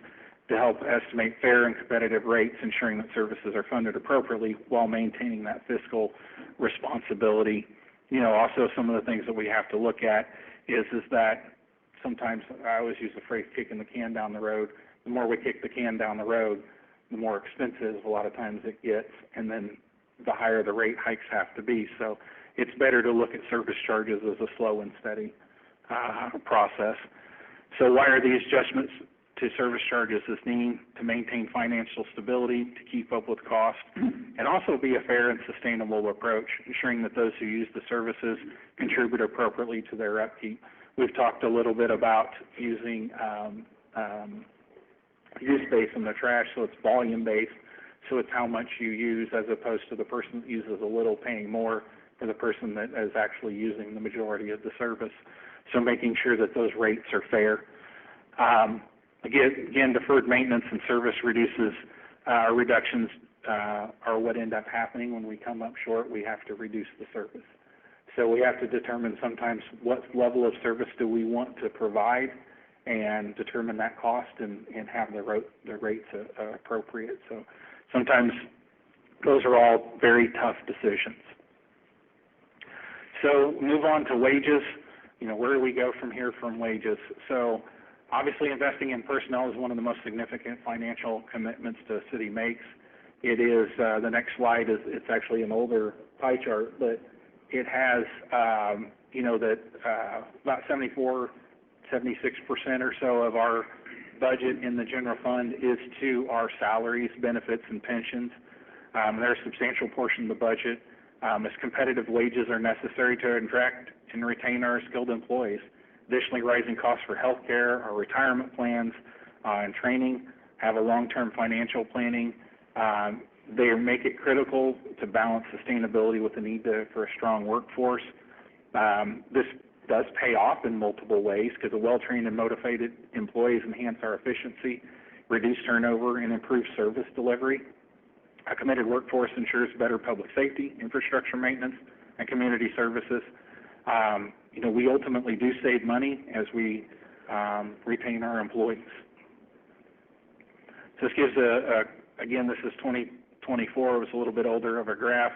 S5: to help estimate fair and competitive rates, ensuring that services are funded appropriately while maintaining that fiscal responsibility. Also some of the things that we have to look at is that sometimes, I always use the phrase kicking the can down the road. The more we kick the can down the road, the more expensive a lot of times it gets, and then the higher the rate hikes have to be. So it's better to look at service charges as a slow and steady process. So why are these adjustments to service charges as needed? To maintain financial stability, to keep up with cost, and also be a fair and sustainable approach, ensuring that those who use the services contribute appropriately to their upkeep. We've talked a little bit about using use-based in the trash, so it's volume-based, so it's how much you use as opposed to the person that uses a little paying more for the person that is actually using the majority of the service. So making sure that those rates are fair. Again, deferred maintenance and service reductions are what end up happening when we come up short. We have to reduce the service. So we have to determine sometimes what level of service do we want to provide and determine that cost and have the rates appropriate. So sometimes those are all very tough decisions. So move on to wages. Where do we go from here from wages? So obviously investing in personnel is one of the most significant financial commitments the city makes. It is, the next slide it's actually an older pie chart, but it has, that about 76% or so of our budget in the general fund is to our salaries, benefits, and pensions. They're a substantial portion of the budget, as competitive wages are necessary to attract and retain our skilled employees. Additionally, rising costs for health care, our retirement plans, and training have a long-term financial planning. They make it critical to balance sustainability with the need for a strong workforce. This does pay off in multiple ways because well-trained and motivated employees enhance our efficiency, reduce turnover, and improve service delivery. A committed workforce ensures better public safety, infrastructure maintenance, and community services. We ultimately do save money as we retain our employees. So this gives again, this is 2024. It was a little bit older of a graph,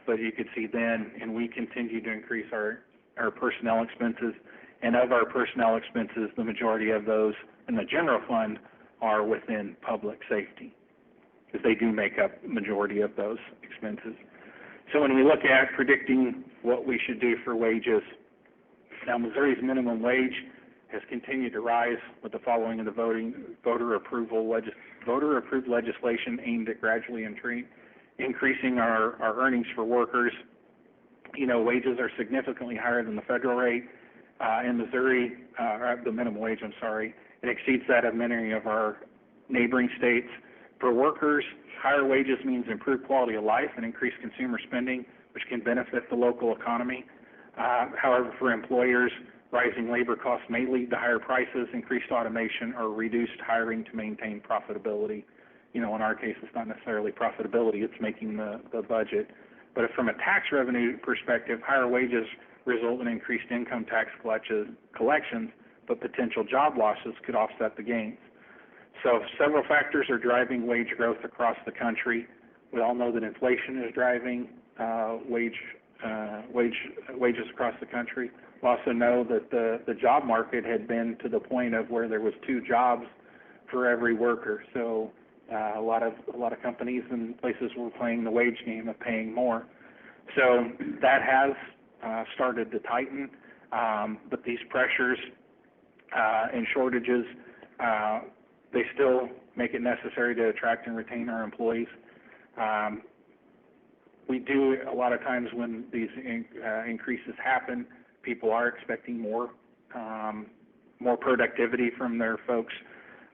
S5: but you could see then, and we continue to increase our personnel expenses. And of our personnel expenses, the majority of those in the general fund are within public safety, because they do make up the majority of those expenses. So when we look at predicting what we should do for wages, now Missouri's minimum wage has continued to rise with the following of the voter-approved legislation aimed at gradually increasing our earnings for workers. Wages are significantly higher than the federal rate. In Missouri, the minimum wage, it exceeds that of many of our neighboring states. For workers, higher wages means improved quality of life and increased consumer spending, which can benefit the local economy. However, for employers, rising labor costs may lead to higher prices, increased automation, or reduced hiring to maintain profitability. In our case, it's not necessarily profitability, it's making the budget. But from a tax revenue perspective, higher wages result in increased income tax collections, but potential job losses could offset the gains. So several factors are driving wage growth across the country. We all know that inflation is driving wages across the country. We also know that the job market had been to the point of where there was 2 jobs for every worker. So a lot of companies and places were playing the wage game of paying more. So that has started to tighten, but these pressures and shortages, they still make it necessary to attract and retain our employees. We do, a lot of times when these increases happen, people are expecting more productivity from their folks.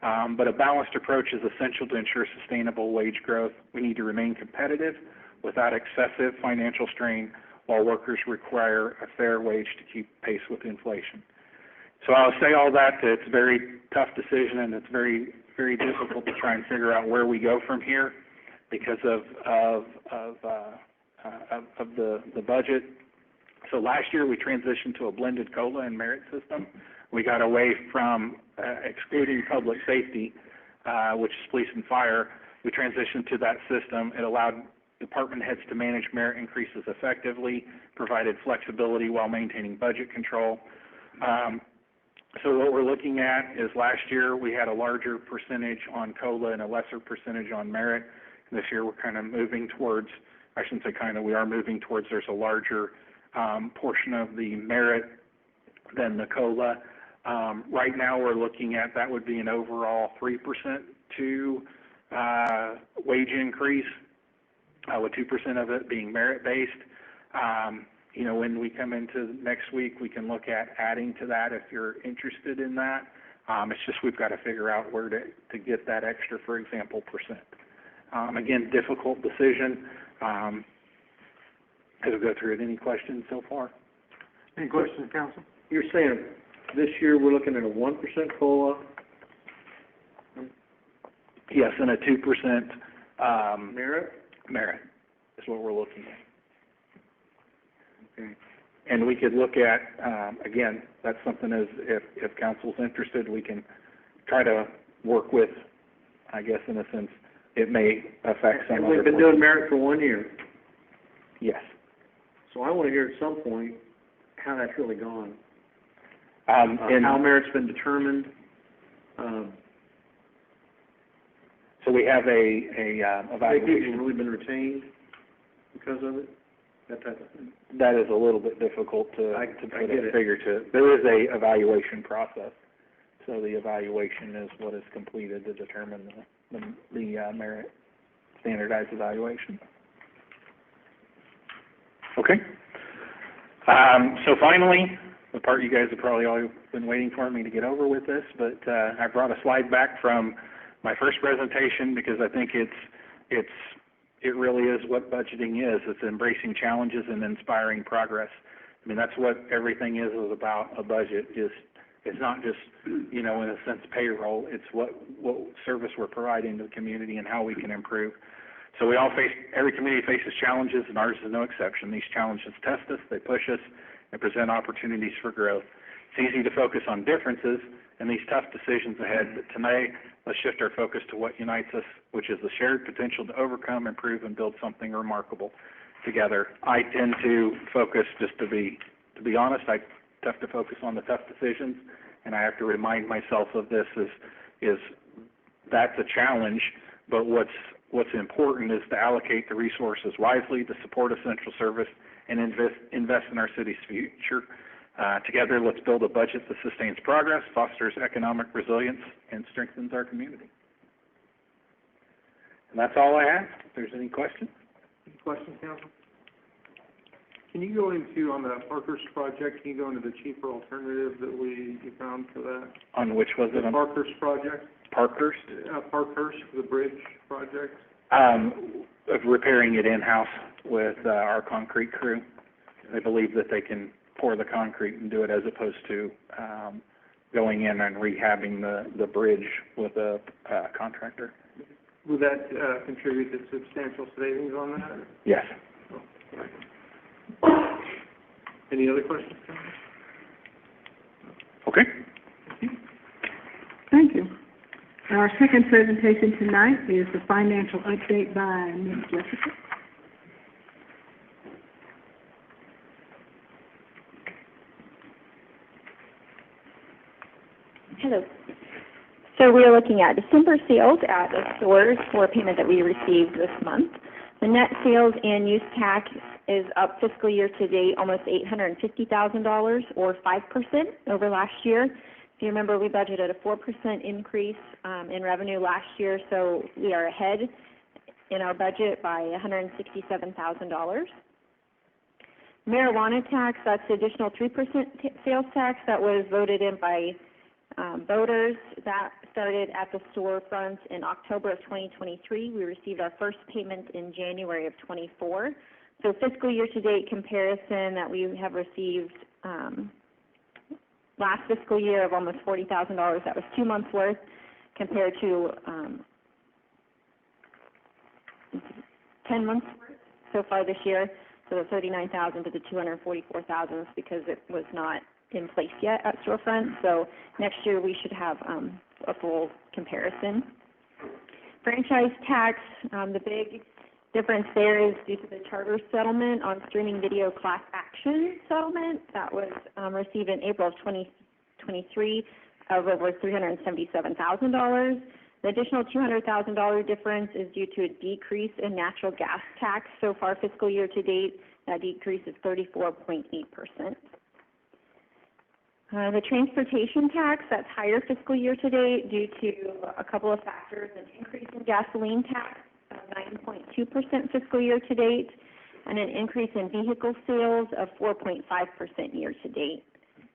S5: But a balanced approach is essential to ensure sustainable wage growth. We need to remain competitive without excessive financial strain, while workers require a fair wage to keep pace with inflation. So I'll say all that, it's a very tough decision, and it's very, very difficult to try and figure out where we go from here because of the budget. So last year we transitioned to a blended COLA and merit system. We got away from excluding public safety, which is police and fire. We transitioned to that system. It allowed department heads to manage merit increases effectively, provided flexibility while maintaining budget control. So what we're looking at is last year we had a larger percentage on COLA and a lesser percentage on merit. And this year we're kind of moving towards, I shouldn't say kind of, we are moving towards there's a larger portion of the merit than the COLA. Right now we're looking at that would be an overall 3% to wage increase, with 2% of it being merit-based. You know, when we come into next week, we can look at adding to that if you're interested in that. It's just we've got to figure out where to get that extra, for example, percent. Again, difficult decision. As we go through it, any questions so far?
S2: Any questions, council?
S8: You're saying this year we're looking at a 1% COLA?
S5: Yes, and a 2%
S8: Merit?
S5: merit is what we're looking at.
S8: Okay.
S5: And we could look at, again, that's something as if council's interested, we can try to work with, I guess in a sense, it may affect some
S8: And
S5: other
S8: we've been
S5: portions.
S8: doing merit for 1 year,
S5: Yes.
S8: so I want to hear at some point how that's really gone.
S5: And
S8: How merit's been determined.
S5: so we have a
S8: Have people
S5: evaluation.
S8: really been retained because of it? That type of thing.
S5: That is a little bit difficult to
S8: I
S5: put
S8: get
S5: a
S8: it.
S5: figure to. There is a evaluation process. So the evaluation is what is completed to determine the merit standardized evaluation. Okay. So finally, the part you guys have probably all been waiting for me to get over with this, but I brought a slide back from my first presentation because I think it really is what budgeting is. It's embracing challenges and inspiring progress. I mean, that's what everything is about a budget. It's not just, you know, in a sense, payroll. It's what service we're providing to the community and how we can improve. So every community faces challenges, and ours is no exception. These challenges test us, they push us, and present opportunities for growth. It's easy to focus on differences and these tough decisions ahead, but tonight, let's shift our focus to what unites us, which is the shared potential to overcome, improve, and build something remarkable together. I tend to focus, just to be honest, I have to focus on the tough decisions, and I have to remind myself of this is that's a challenge, but what's important is to allocate the resources wisely to support essential service and invest in our city's future. Together, let's build a budget that sustains progress, fosters economic resilience, and strengthens our community. And that's all I have. If there's any questions?
S2: Any questions, council? Can you go into, on the Parkhurst project, can you go into the cheaper alternative that you found for that?
S5: On which was it?
S2: The Parkhurst project?
S5: Parkhurst?
S2: Parkhurst, the bridge project?
S5: Of repairing it in-house with our concrete crew. They believe that they can pour the concrete and do it as opposed to going in and rehabbing the bridge with a contractor.
S2: Would that contribute to substantial savings on that?
S5: Yes.
S2: Any other questions?
S5: Okay.
S7: Our second presentation tonight is the financial update by Ms. Jessica.
S9: Hello. So we are looking at December sales at the stores for payment that we received this month. The net sales and use tax is up fiscal year to date almost $850,000 or 5% over last year. If you remember, we budgeted a 4% increase in revenue last year, so we are ahead in our budget by $167,000. Marijuana tax, that's the additional 3% sales tax that was voted in by voters. That started at the storefronts in October of 2023. We received our first payment in January of 24. So fiscal year to date comparison that we have received last fiscal year of almost $40,000, that was 2 months worth, compared to 10 months worth so far this year. So the $39,000 to the $244,000 because it was not in place yet at storefront. So next year we should have a full comparison. Franchise tax, the big difference there is due to the charter settlement on streaming video class action settlement that was received in April of 2023 of over $377,000. The additional $200,000 difference is due to a decrease in natural gas tax. So far fiscal year to date, that decrease is 34.8%. The transportation tax, that's higher fiscal year to date due to a couple of factors: an increase in gasoline tax of 9.2% fiscal year to date, and an increase in vehicle sales of 4.5% year to date.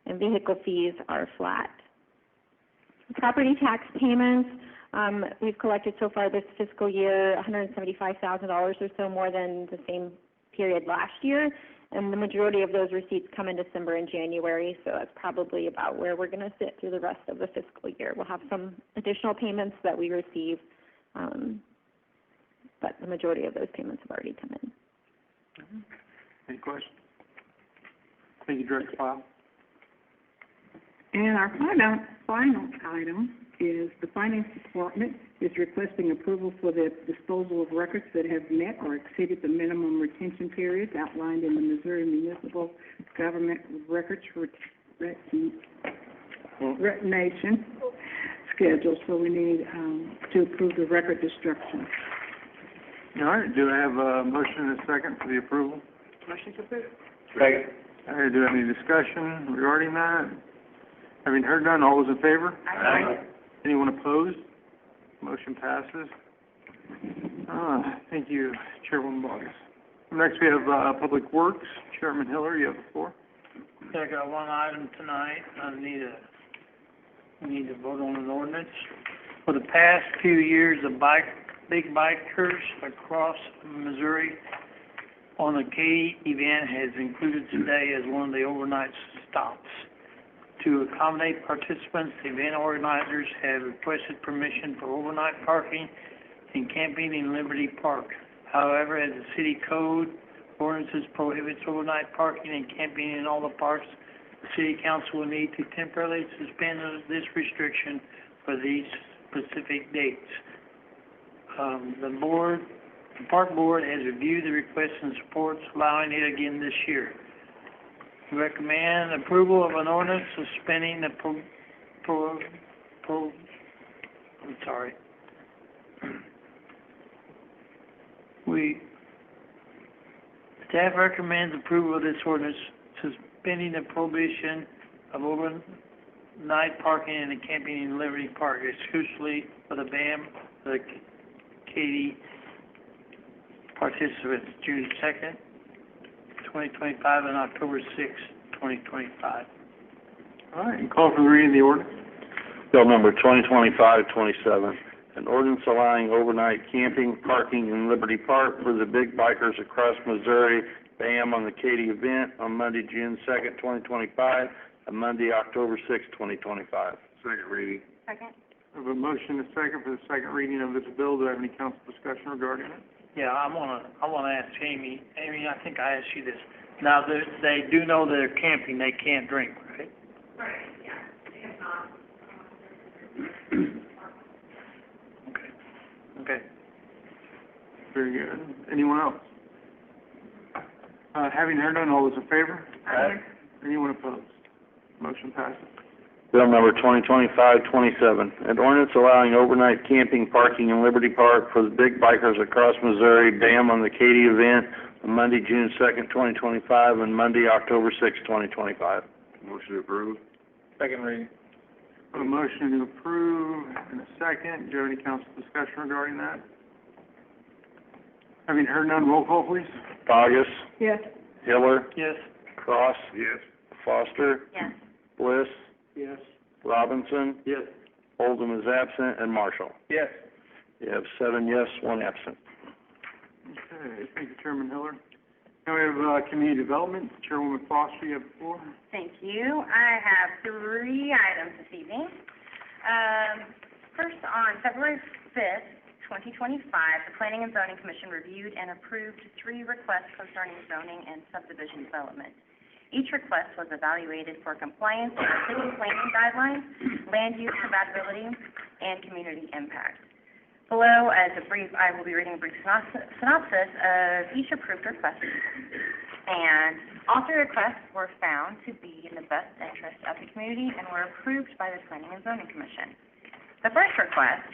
S9: And vehicle fees are flat. Property tax payments, we've collected so far this fiscal year $175,000 or so more than the same period last year. And the majority of those receipts come in December and January, so that's probably about where we're going to sit through the rest of the fiscal year. We'll have some additional payments that we receive, but the majority of those payments have already come in.
S2: Any questions? Thank you, Director File.
S7: And our final item is the Finance Department is requesting approval for the disposal of records that have met or exceeded the minimum retention periods outlined in the Missouri Municipal Government Records Retention Schedule. So we need to approve the record destruction.
S2: All right, do I have a motion and a second for the approval?
S7: Motion to approve.
S2: Second. All right, do I have any discussion regarding that? Having heard none, all those in favor?
S7: Aye.
S2: Anyone opposed? Motion passes. Thank you, Chairwoman Boggs. Next, we have Public Works. Chairman Hiller, you have the floor.
S10: I got one item tonight. We need to vote on an ordinance. For the past few years, the big bikers across Missouri on the Katy event has included today as one of the overnight stops. To accommodate participants, the event organizers have requested permission for overnight parking and camping in Liberty Park. However, as the city code ordinances prohibits overnight parking and camping in all the parks, the city council will need to temporarily suspend this restriction for these specific dates. The park board has reviewed the request and supports allowing it again this year. Recommend approval of an ordinance suspending the Staff recommends approval of this ordinance suspending the prohibition of overnight parking and camping in Liberty Park exclusively for the BAM, the Katy participants, June 2nd, 2025 and October 6th, 2025.
S2: All right, and call for the reading of the order.
S11: Bill number 2025-27, an ordinance allowing overnight camping, parking in Liberty Park for the big bikers across Missouri, BAM on the Katy event on Monday, June 2nd, 2025, and Monday, October 6th, 2025.
S2: Second reading.
S9: Second.
S2: I have a motion and a second for the second reading of this bill. Do I have any council discussion regarding it?
S10: Yeah, I wanna ask Amy. Amy, I think I asked you this. Now, they do know they're camping, they can't drink, right? Right, yeah.
S2: Okay. Very good. Anyone else? Having heard none, all those in favor?
S3: Aye.
S2: Anyone opposed? Motion passes.
S11: Bill number 2025-27, an ordinance allowing overnight camping, parking in Liberty Park for the Big Bikers Across Missouri BAM on the Katy event on Monday, June 2nd, 2025, and Monday, October 6th, 2025.
S4: Motion approved.
S5: Second reading.
S2: A motion to approve and a second. Do you have any council discussion regarding that? Having heard none, roll call, please.
S11: Bogus,
S7: Yes.
S11: Hiller,
S2: Yes.
S11: Cross,
S4: Yes.
S11: Foster,
S3: Yes.
S11: Bliss,
S2: Yes.
S11: Robinson,
S2: Yes.
S11: Oldham is absent, and Marshall.
S5: Yes.
S11: You have 7 yes, 1 absent.
S2: Okay, thank you, Chairman Hiller. Now we have, community development. Chairwoman Foster, you have the floor.
S3: Thank you. I have 3 items this evening. First, on February 5th, 2025, the Planning and Zoning Commission reviewed and approved 3 requests concerning zoning and subdivision development. Each request was evaluated for compliance with city planning guidelines, land use compatibility, and community impact. Below, I will be reading a brief synopsis of each approved request. And all 3 requests were found to be in the best interest of the community and were approved by the Planning and Zoning Commission. The first request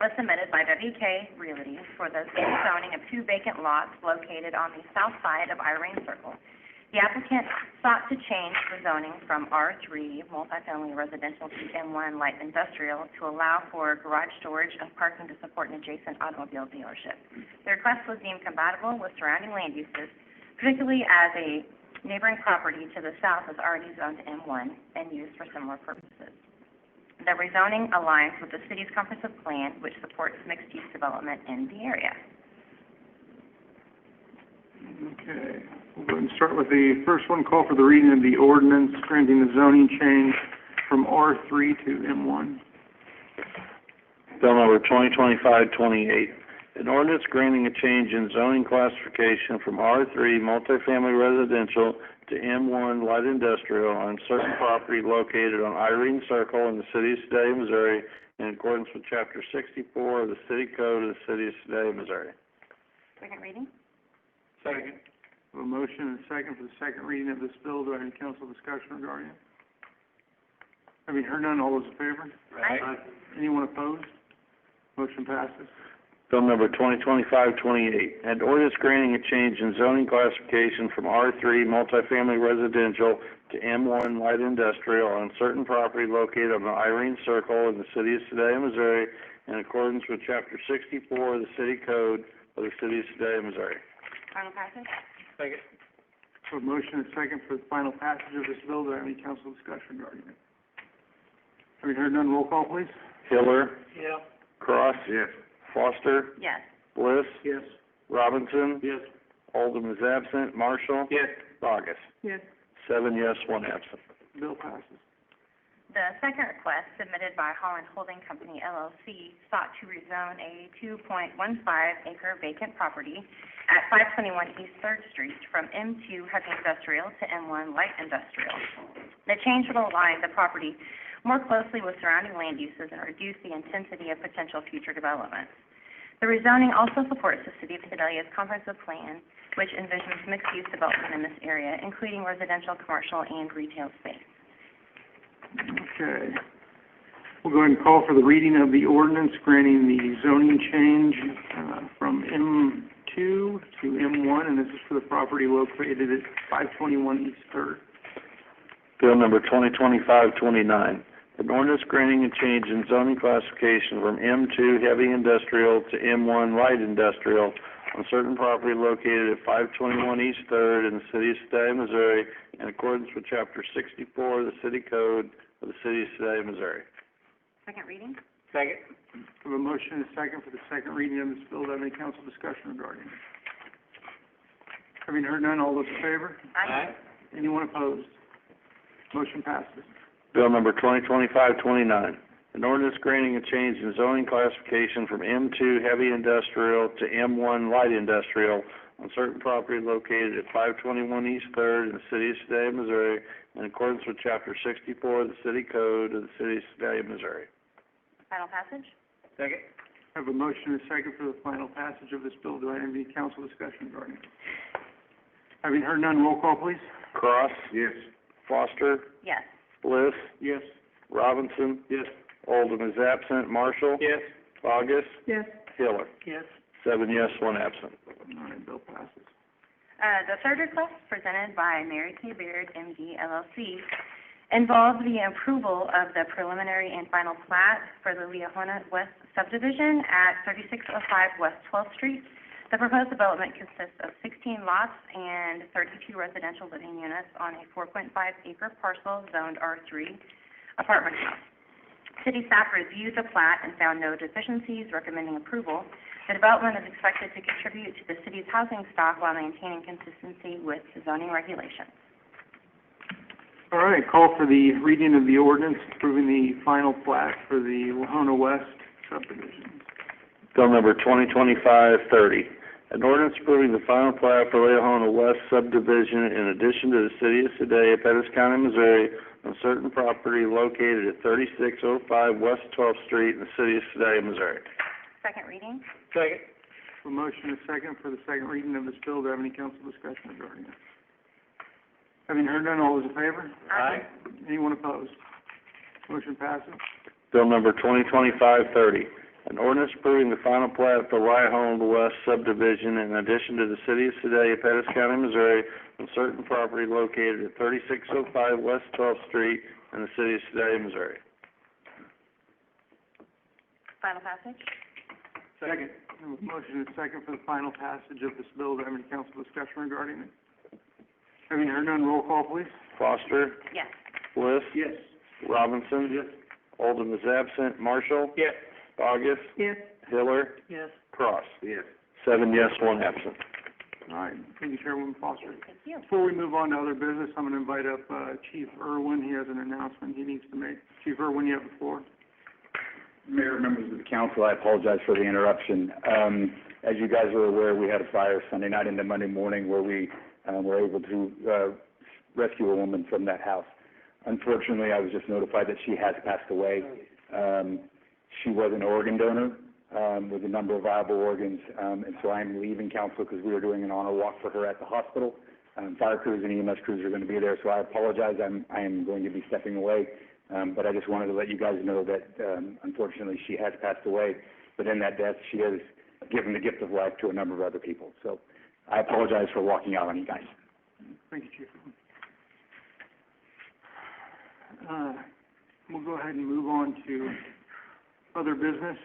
S3: was submitted by WK Realty for the zoning of 2 vacant lots located on the south side of Irene Circle. The applicant sought to change the zoning from R3 multifamily residential to M1 light industrial to allow for garage storage and parking to support an adjacent automobile dealership. The request was deemed compatible with surrounding land uses, particularly as a neighboring property to the south is already zoned M1 and used for similar purposes. The rezoning aligns with the city's comprehensive plan, which supports mixed-use development in the area.
S2: Okay, we'll go ahead and start with the first one. Call for the reading of the ordinance granting the zoning change from R3 to M1.
S11: Bill number 2025-28, an ordinance granting a change in zoning classification from R3 multifamily residential to M1 light industrial on certain property located on Irene Circle in the city of Sedalia, Missouri, in accordance with Chapter 64 of the City Code of the city of Sedalia, Missouri.
S3: Second reading?
S2: Second. A motion and a second for the second reading of this bill. Do I have any council discussion regarding it? Having heard none, all those in favor?
S3: Aye.
S2: Anyone opposed? Motion passes.
S11: Bill number 2025-28, an ordinance granting a change in zoning classification from R3 multifamily residential to M1 light industrial on certain property located on the Irene Circle in the city of Sedalia, Missouri, in accordance with Chapter 64 of the City Code of the city of Sedalia, Missouri.
S3: Final passage?
S5: Second.
S2: A motion and a second for the final passage of this bill. Do I have any council discussion regarding it? Having heard none, roll call, please.
S11: Hiller,
S2: Yeah.
S11: Cross,
S4: Yes.
S11: Foster,
S3: Yes.
S11: Bliss,
S2: Yes.
S11: Robinson,
S2: Yes.
S11: Oldham is absent, Marshall,
S5: Yes.
S11: Bogus.
S7: Yes.
S11: 7 yes, 1 absent.
S2: Bill passes.
S3: The second request, submitted by Holland Holding Company LLC, sought to rezone a 2.15-acre vacant property at 521 East 3rd Street from M2 heavy industrial to M1 light industrial. The change will align the property more closely with surrounding land uses and reduce the intensity of potential future developments. The rezoning also supports the City of Sedalia's comprehensive plan, which envisions mixed-use development in this area, including residential, commercial, and retail space.
S2: Okay. We'll go ahead and call for the reading of the ordinance granting the zoning change from M2 to M1, and this is for the property located at 521 East 3rd.
S11: Bill number 2025-29, an ordinance granting a change in zoning classification from M2 heavy industrial to M1 light industrial on certain property located at 521 East 3rd in the city of Sedalia, Missouri, in accordance with Chapter 64 of the City Code of the city of Sedalia, Missouri.
S3: Second reading?
S5: Second.
S2: We have a motion and a second for the second reading of this bill. Do I have any council discussion regarding it? Having heard none, all those in favor?
S3: Aye.
S2: Anyone opposed? Motion passes.
S11: Bill number 2025-29, an ordinance granting a change in zoning classification from M2 heavy industrial to M1 light industrial on certain property located at 521 East 3rd in the city of Sedalia, Missouri, in accordance with Chapter 64 of the City Code of the city of Sedalia, Missouri.
S3: Final passage?
S5: Second.
S2: I have a motion and a second for the final passage of this bill. Do I have any council discussion regarding it? Having heard none, roll call, please.
S11: Cross,
S8: Yes.
S11: Foster,
S3: Yes.
S11: Bliss,
S2: Yes.
S11: Robinson,
S8: Yes.
S11: Oldham is absent, Marshall,
S2: Yes.
S11: Bogus,
S7: Yes.
S11: Hiller.
S10: Yes.
S11: 7 yes, 1 absent.
S2: All right, bill passes.
S3: The third request, presented by Mary Kay Baird, MD, LLC, involves the approval of the preliminary and final plat for the Leahona West subdivision at 3605 West 12th Street. The proposed development consists of 16 lots and 32 residential living units on a 4.5-acre parcel zoned R3 apartment house. City staff reviewed the plat and found no deficiencies, recommending approval. The development is expected to contribute to the city's housing stock while maintaining consistency with zoning regulations.
S2: All right, call for the reading of the ordinance approving the final plat for the Leahona West subdivision.
S11: Bill number 2025-30, an ordinance approving the final plat for Leahona West subdivision in addition to the city of Sedalia, Pettis County, Missouri, on certain property located at 3605 West 12th Street in the city of Sedalia, Missouri.
S3: Second reading?
S2: Second. A motion and a second for the second reading of this bill. Do I have any council discussion regarding it? Having heard none, all those in favor?
S3: Aye.
S2: Anyone opposed? Motion passes.
S11: Bill number 2025-30, an ordinance approving the final plat for Leahona West subdivision in addition to the city of Sedalia, Pettis County, Missouri, on certain property located at 3605 West 12th Street in the city of Sedalia, Missouri.
S3: Final passage?
S2: Second. I have a motion and a second for the final passage of this bill. Do I have any council discussion regarding it? Having heard none, roll call, please.
S11: Foster,
S3: Yes.
S11: Bliss,
S2: Yes.
S11: Robinson,
S2: Yes.
S11: Oldham is absent, Marshall,
S2: Yes.
S11: Bogus,
S7: Yes.
S11: Hiller,
S10: Yes.
S11: Cross.
S8: Yes.
S11: 7 yes, 1 absent.
S2: All right, thank you, Chairwoman Foster.
S3: Thank you.
S2: Before we move on to other business, I'm gonna invite up, Chief Irwin. He has an announcement he needs to make. Chief Irwin, you have the floor.
S12: Mayor, members of the council, I apologize for the interruption. As you guys are aware, we had a fire Sunday night into Monday morning where we were able to rescue a woman from that house. Unfortunately, I was just notified that she has passed away. She was an organ donor with a number of viable organs, and so I'm leaving council because we are doing an honor walk for her at the hospital. Fire crews and EMS crews are going to be there, so I apologize. I am going to be stepping away. But I just wanted to let you guys know that, unfortunately, she has passed away. But in that death, she has given the gift of life to a number of other people. So I apologize for walking out on you guys.
S2: Thank you, Chief. We'll go ahead and move on to other business.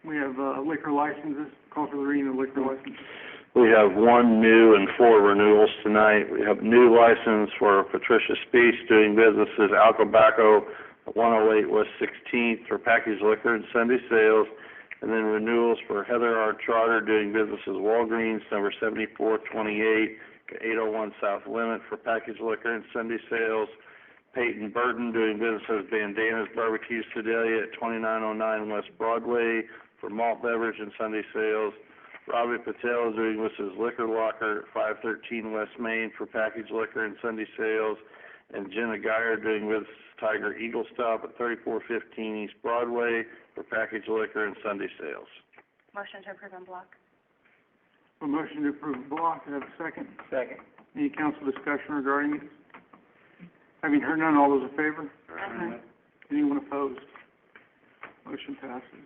S2: We have liquor licenses. Call for the reading of liquor licenses.
S11: We have 1 new and 4 renewals tonight. We have new license for Patricia Speece doing business as Alcobaco, 108 West 16th for packaged liquor and Sunday sales, and then renewals for Heather R. Trotter doing business as Walgreens, number 7428, 801 South Limit for packaged liquor and Sunday sales. Peyton Burton doing business as Bandana's Barbecue Sedalia at 2909 West Broadway for malt beverage and Sunday sales. Robbie Patel is doing business as Liquor Locker at 513 West Main for packaged liquor and Sunday sales. And Jenna Geyer doing business as Tiger Eagle Stop at 3415 East Broadway for packaged liquor and Sunday sales.
S3: Motion to approve en bloc?
S2: A motion to approve the block. Do I have a second?
S8: Second.
S2: Any council discussion regarding this? Having heard none, all those in favor?
S3: Aye.
S2: Anyone opposed? Motion passes.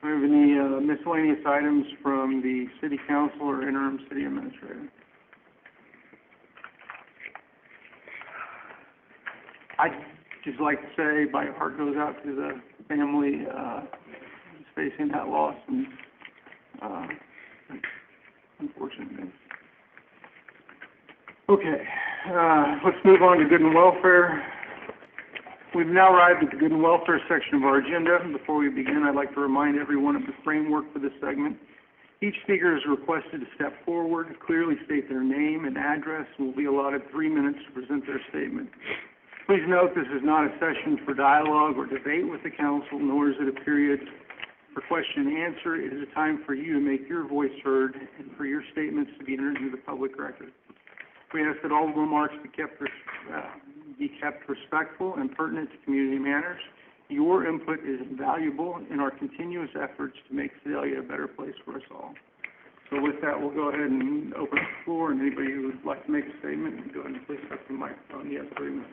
S2: Do we have any miscellaneous items from the city council or interim city administrator? I'd just like to say my heart goes out to the family who's facing that loss, and unfortunately. Okay, let's move on to good and welfare. We've now arrived at the good and welfare section of our agenda. Before we begin, I'd like to remind everyone of the framework for this segment. Each speaker is requested to step forward, clearly state their name and address, and will be allotted 3 minutes to present their statement. Please note this is not a session for dialogue or debate with the council, nor is it a period for question and answer. It is a time for you to make your voice heard and for your statements to be entered into the public record. We ask that all remarks be kept respectful and pertinent to community matters. Your input is valuable in our continuous efforts to make Sedalia a better place for us all. So with that, we'll go ahead and open the floor, and anybody who would like to make a statement, go ahead and please step to the microphone. Yes, 3 minutes.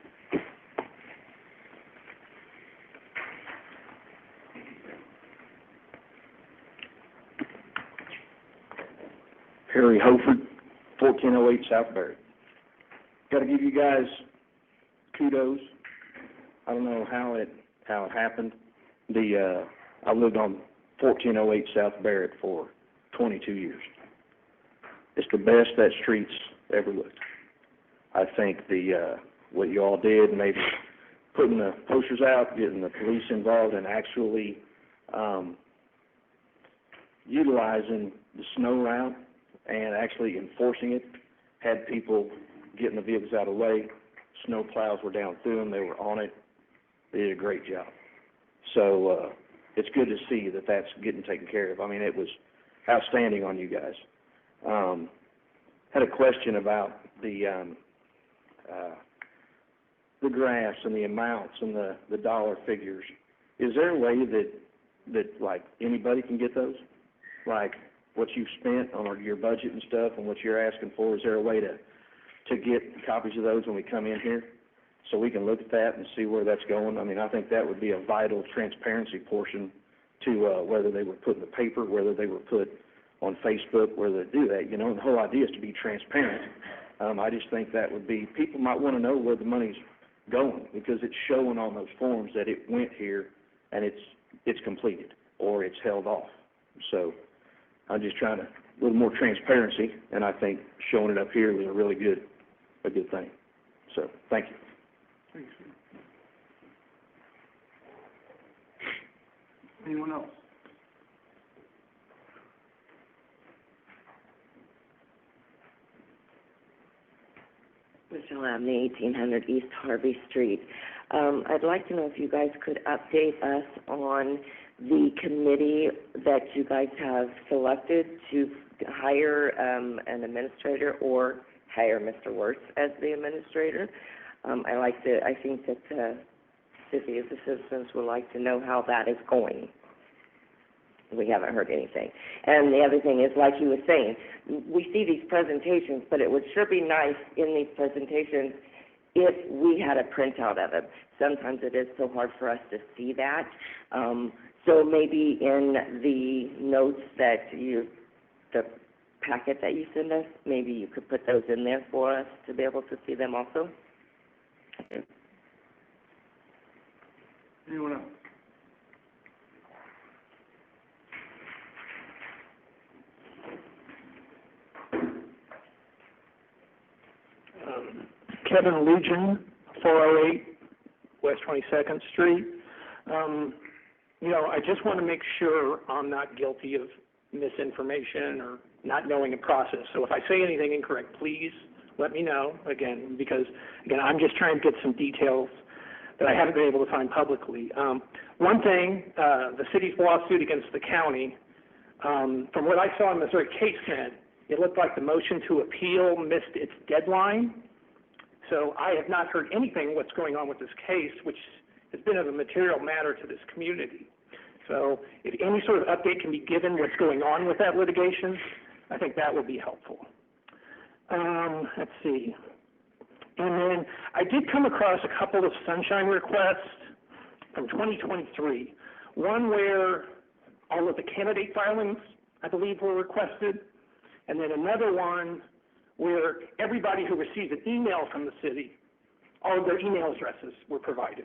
S8: Harry Hofer, 1408 South Barrett. Got to give you guys kudos. I don't know how it happened. I lived on 1408 South Barrett for 22 years. It's the best that street's ever looked. I think what you all did, maybe putting the posters out, getting the police involved, and actually utilizing the snow route and actually enforcing it, had people getting the vehicles out of the way. Snow plows were down through them. They were on it. They did a great job. So it's good to see that that's getting taken care of. I mean, it was outstanding on you guys. Had a question about the graphs and the amounts and the dollar figures. Is there a way that like anybody can get those? Like what you've spent on your budget and stuff and what you're asking for, is there a way to get copies of those when we come in here so we can look at that and see where that's going? I mean, I think that would be a vital transparency portion to whether they were put in the paper, whether they were put on Facebook, whether they do that. You know, the whole idea is to be transparent. I just think that would be, people might want to know where the money's going because it's showing on those forms that it went here and it's completed or it's held off. So I'm just trying to, a little more transparency, and I think showing it up here was a good thing. So, thank you.
S2: Thanks. Anyone else?
S13: Michelle Abney, 1800 East Harvey Street. I'd like to know if you guys could update us on the committee that you guys have selected to hire an administrator or hire Mr. Wirtz as the administrator. I think that the city of the citizens would like to know how that is going. We haven't heard anything. And the other thing is, like you were saying, we see these presentations, but it would sure be nice in these presentations if we had a printout of it. Sometimes it is so hard for us to see that. So maybe in the notes that the packet that you send us, maybe you could put those in there for us to be able to see them also.
S2: Anyone else?
S14: Kevin Legion, 408 West 22nd Street. I just want to make sure I'm not guilty of misinformation or not knowing a process. So if I say anything incorrect, please let me know, because I'm just trying to get some details that I haven't been able to find publicly. One thing, the city's lawsuit against the county, from what I saw in Missouri CaseNet, it looked like the motion to appeal missed its deadline. So I have not heard anything what's going on with this case, which has been of a material matter to this community. So if any sort of update can be given what's going on with that litigation, I think that would be helpful. Let's see. And then I did come across a couple of sunshine requests from 2023. One where all of the candidate filings, I believe, were requested. And then another one where everybody who received an email from the city, all of their email addresses were provided.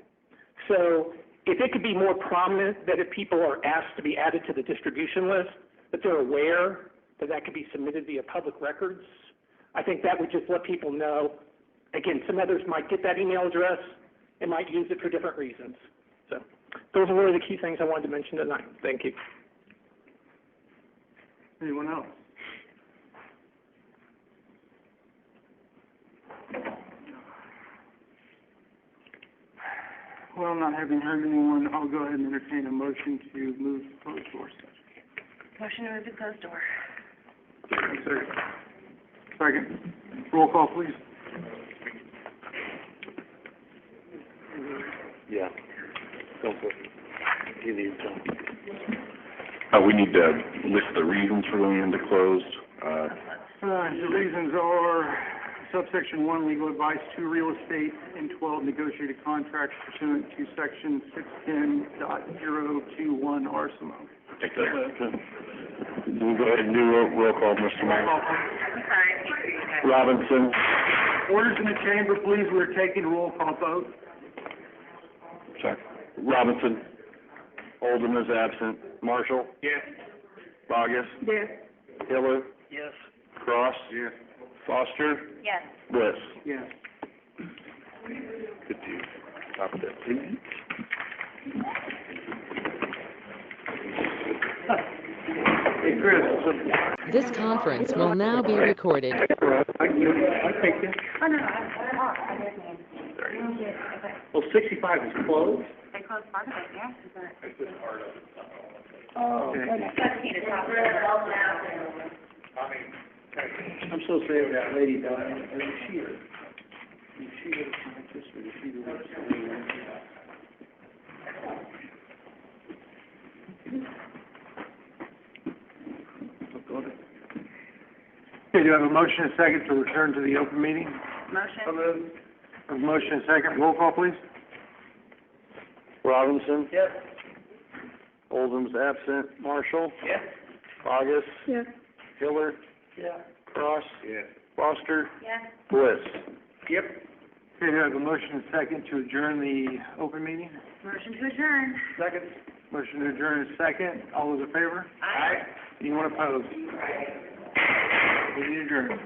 S14: So if it could be more prominent that if people are asked to be added to the distribution list, that they're aware that that could be submitted via public records, I think that would just let people know. Again, some others might get that email address and might use it for different reasons. So those are really the key things I wanted to mention tonight. Thank you.
S2: Anyone else? Well, not having heard anyone, I'll go ahead and entertain a motion to move to closed door session.
S3: Motion to move to closed door.
S2: Second. Roll call, please.
S11: Yeah. You need to.
S6: We need to list the reasons for going into closed.
S2: The reasons are subsection 1, legal advice, 2, real estate, and 12, negotiated contracts pursuant to section 610.021 RSMO.
S6: Take that.
S11: You can go ahead and do roll call, Mr. Mayor. Robinson.
S2: Orders in the chamber, please. We're taking roll call vote.
S11: Sorry. Robinson. Oldham is absent. Marshall.
S10: Yes.
S11: Bogus.
S7: Yes.
S11: Hiller.
S10: Yes.
S11: Cross. Yes. Foster.
S3: Yes.
S11: Bliss.
S2: Yes.
S11: Could you copy that, please?
S2: Hey, Chris.
S1: This conference will now be recorded.
S2: I take this.
S3: Oh, no, I didn't mean.
S2: Well, 65 is closed.
S3: They closed part of it, yeah?
S2: I'm so sorry that lady died. I mean, she is a scientist, or is she the Okay, do you have a motion and a second to return to the open meeting?
S3: Motion?
S2: A motion and a second, roll call, please.
S11: Robinson.
S2: Yes.
S11: Oldham's absent. Marshall.
S2: Yes.
S11: Bogus.
S7: Yes.
S11: Hiller.
S2: Yeah.
S11: Cross.
S2: Yes.
S11: Foster.
S3: Yes.
S11: Bliss.
S2: Yep. Okay, do you have a motion and a second to adjourn the open meeting?
S3: Motion to adjourn.
S2: Second. Motion to adjourn is second. All those in favor?
S3: Aye.
S2: Anyone opposed? Meeting adjourned.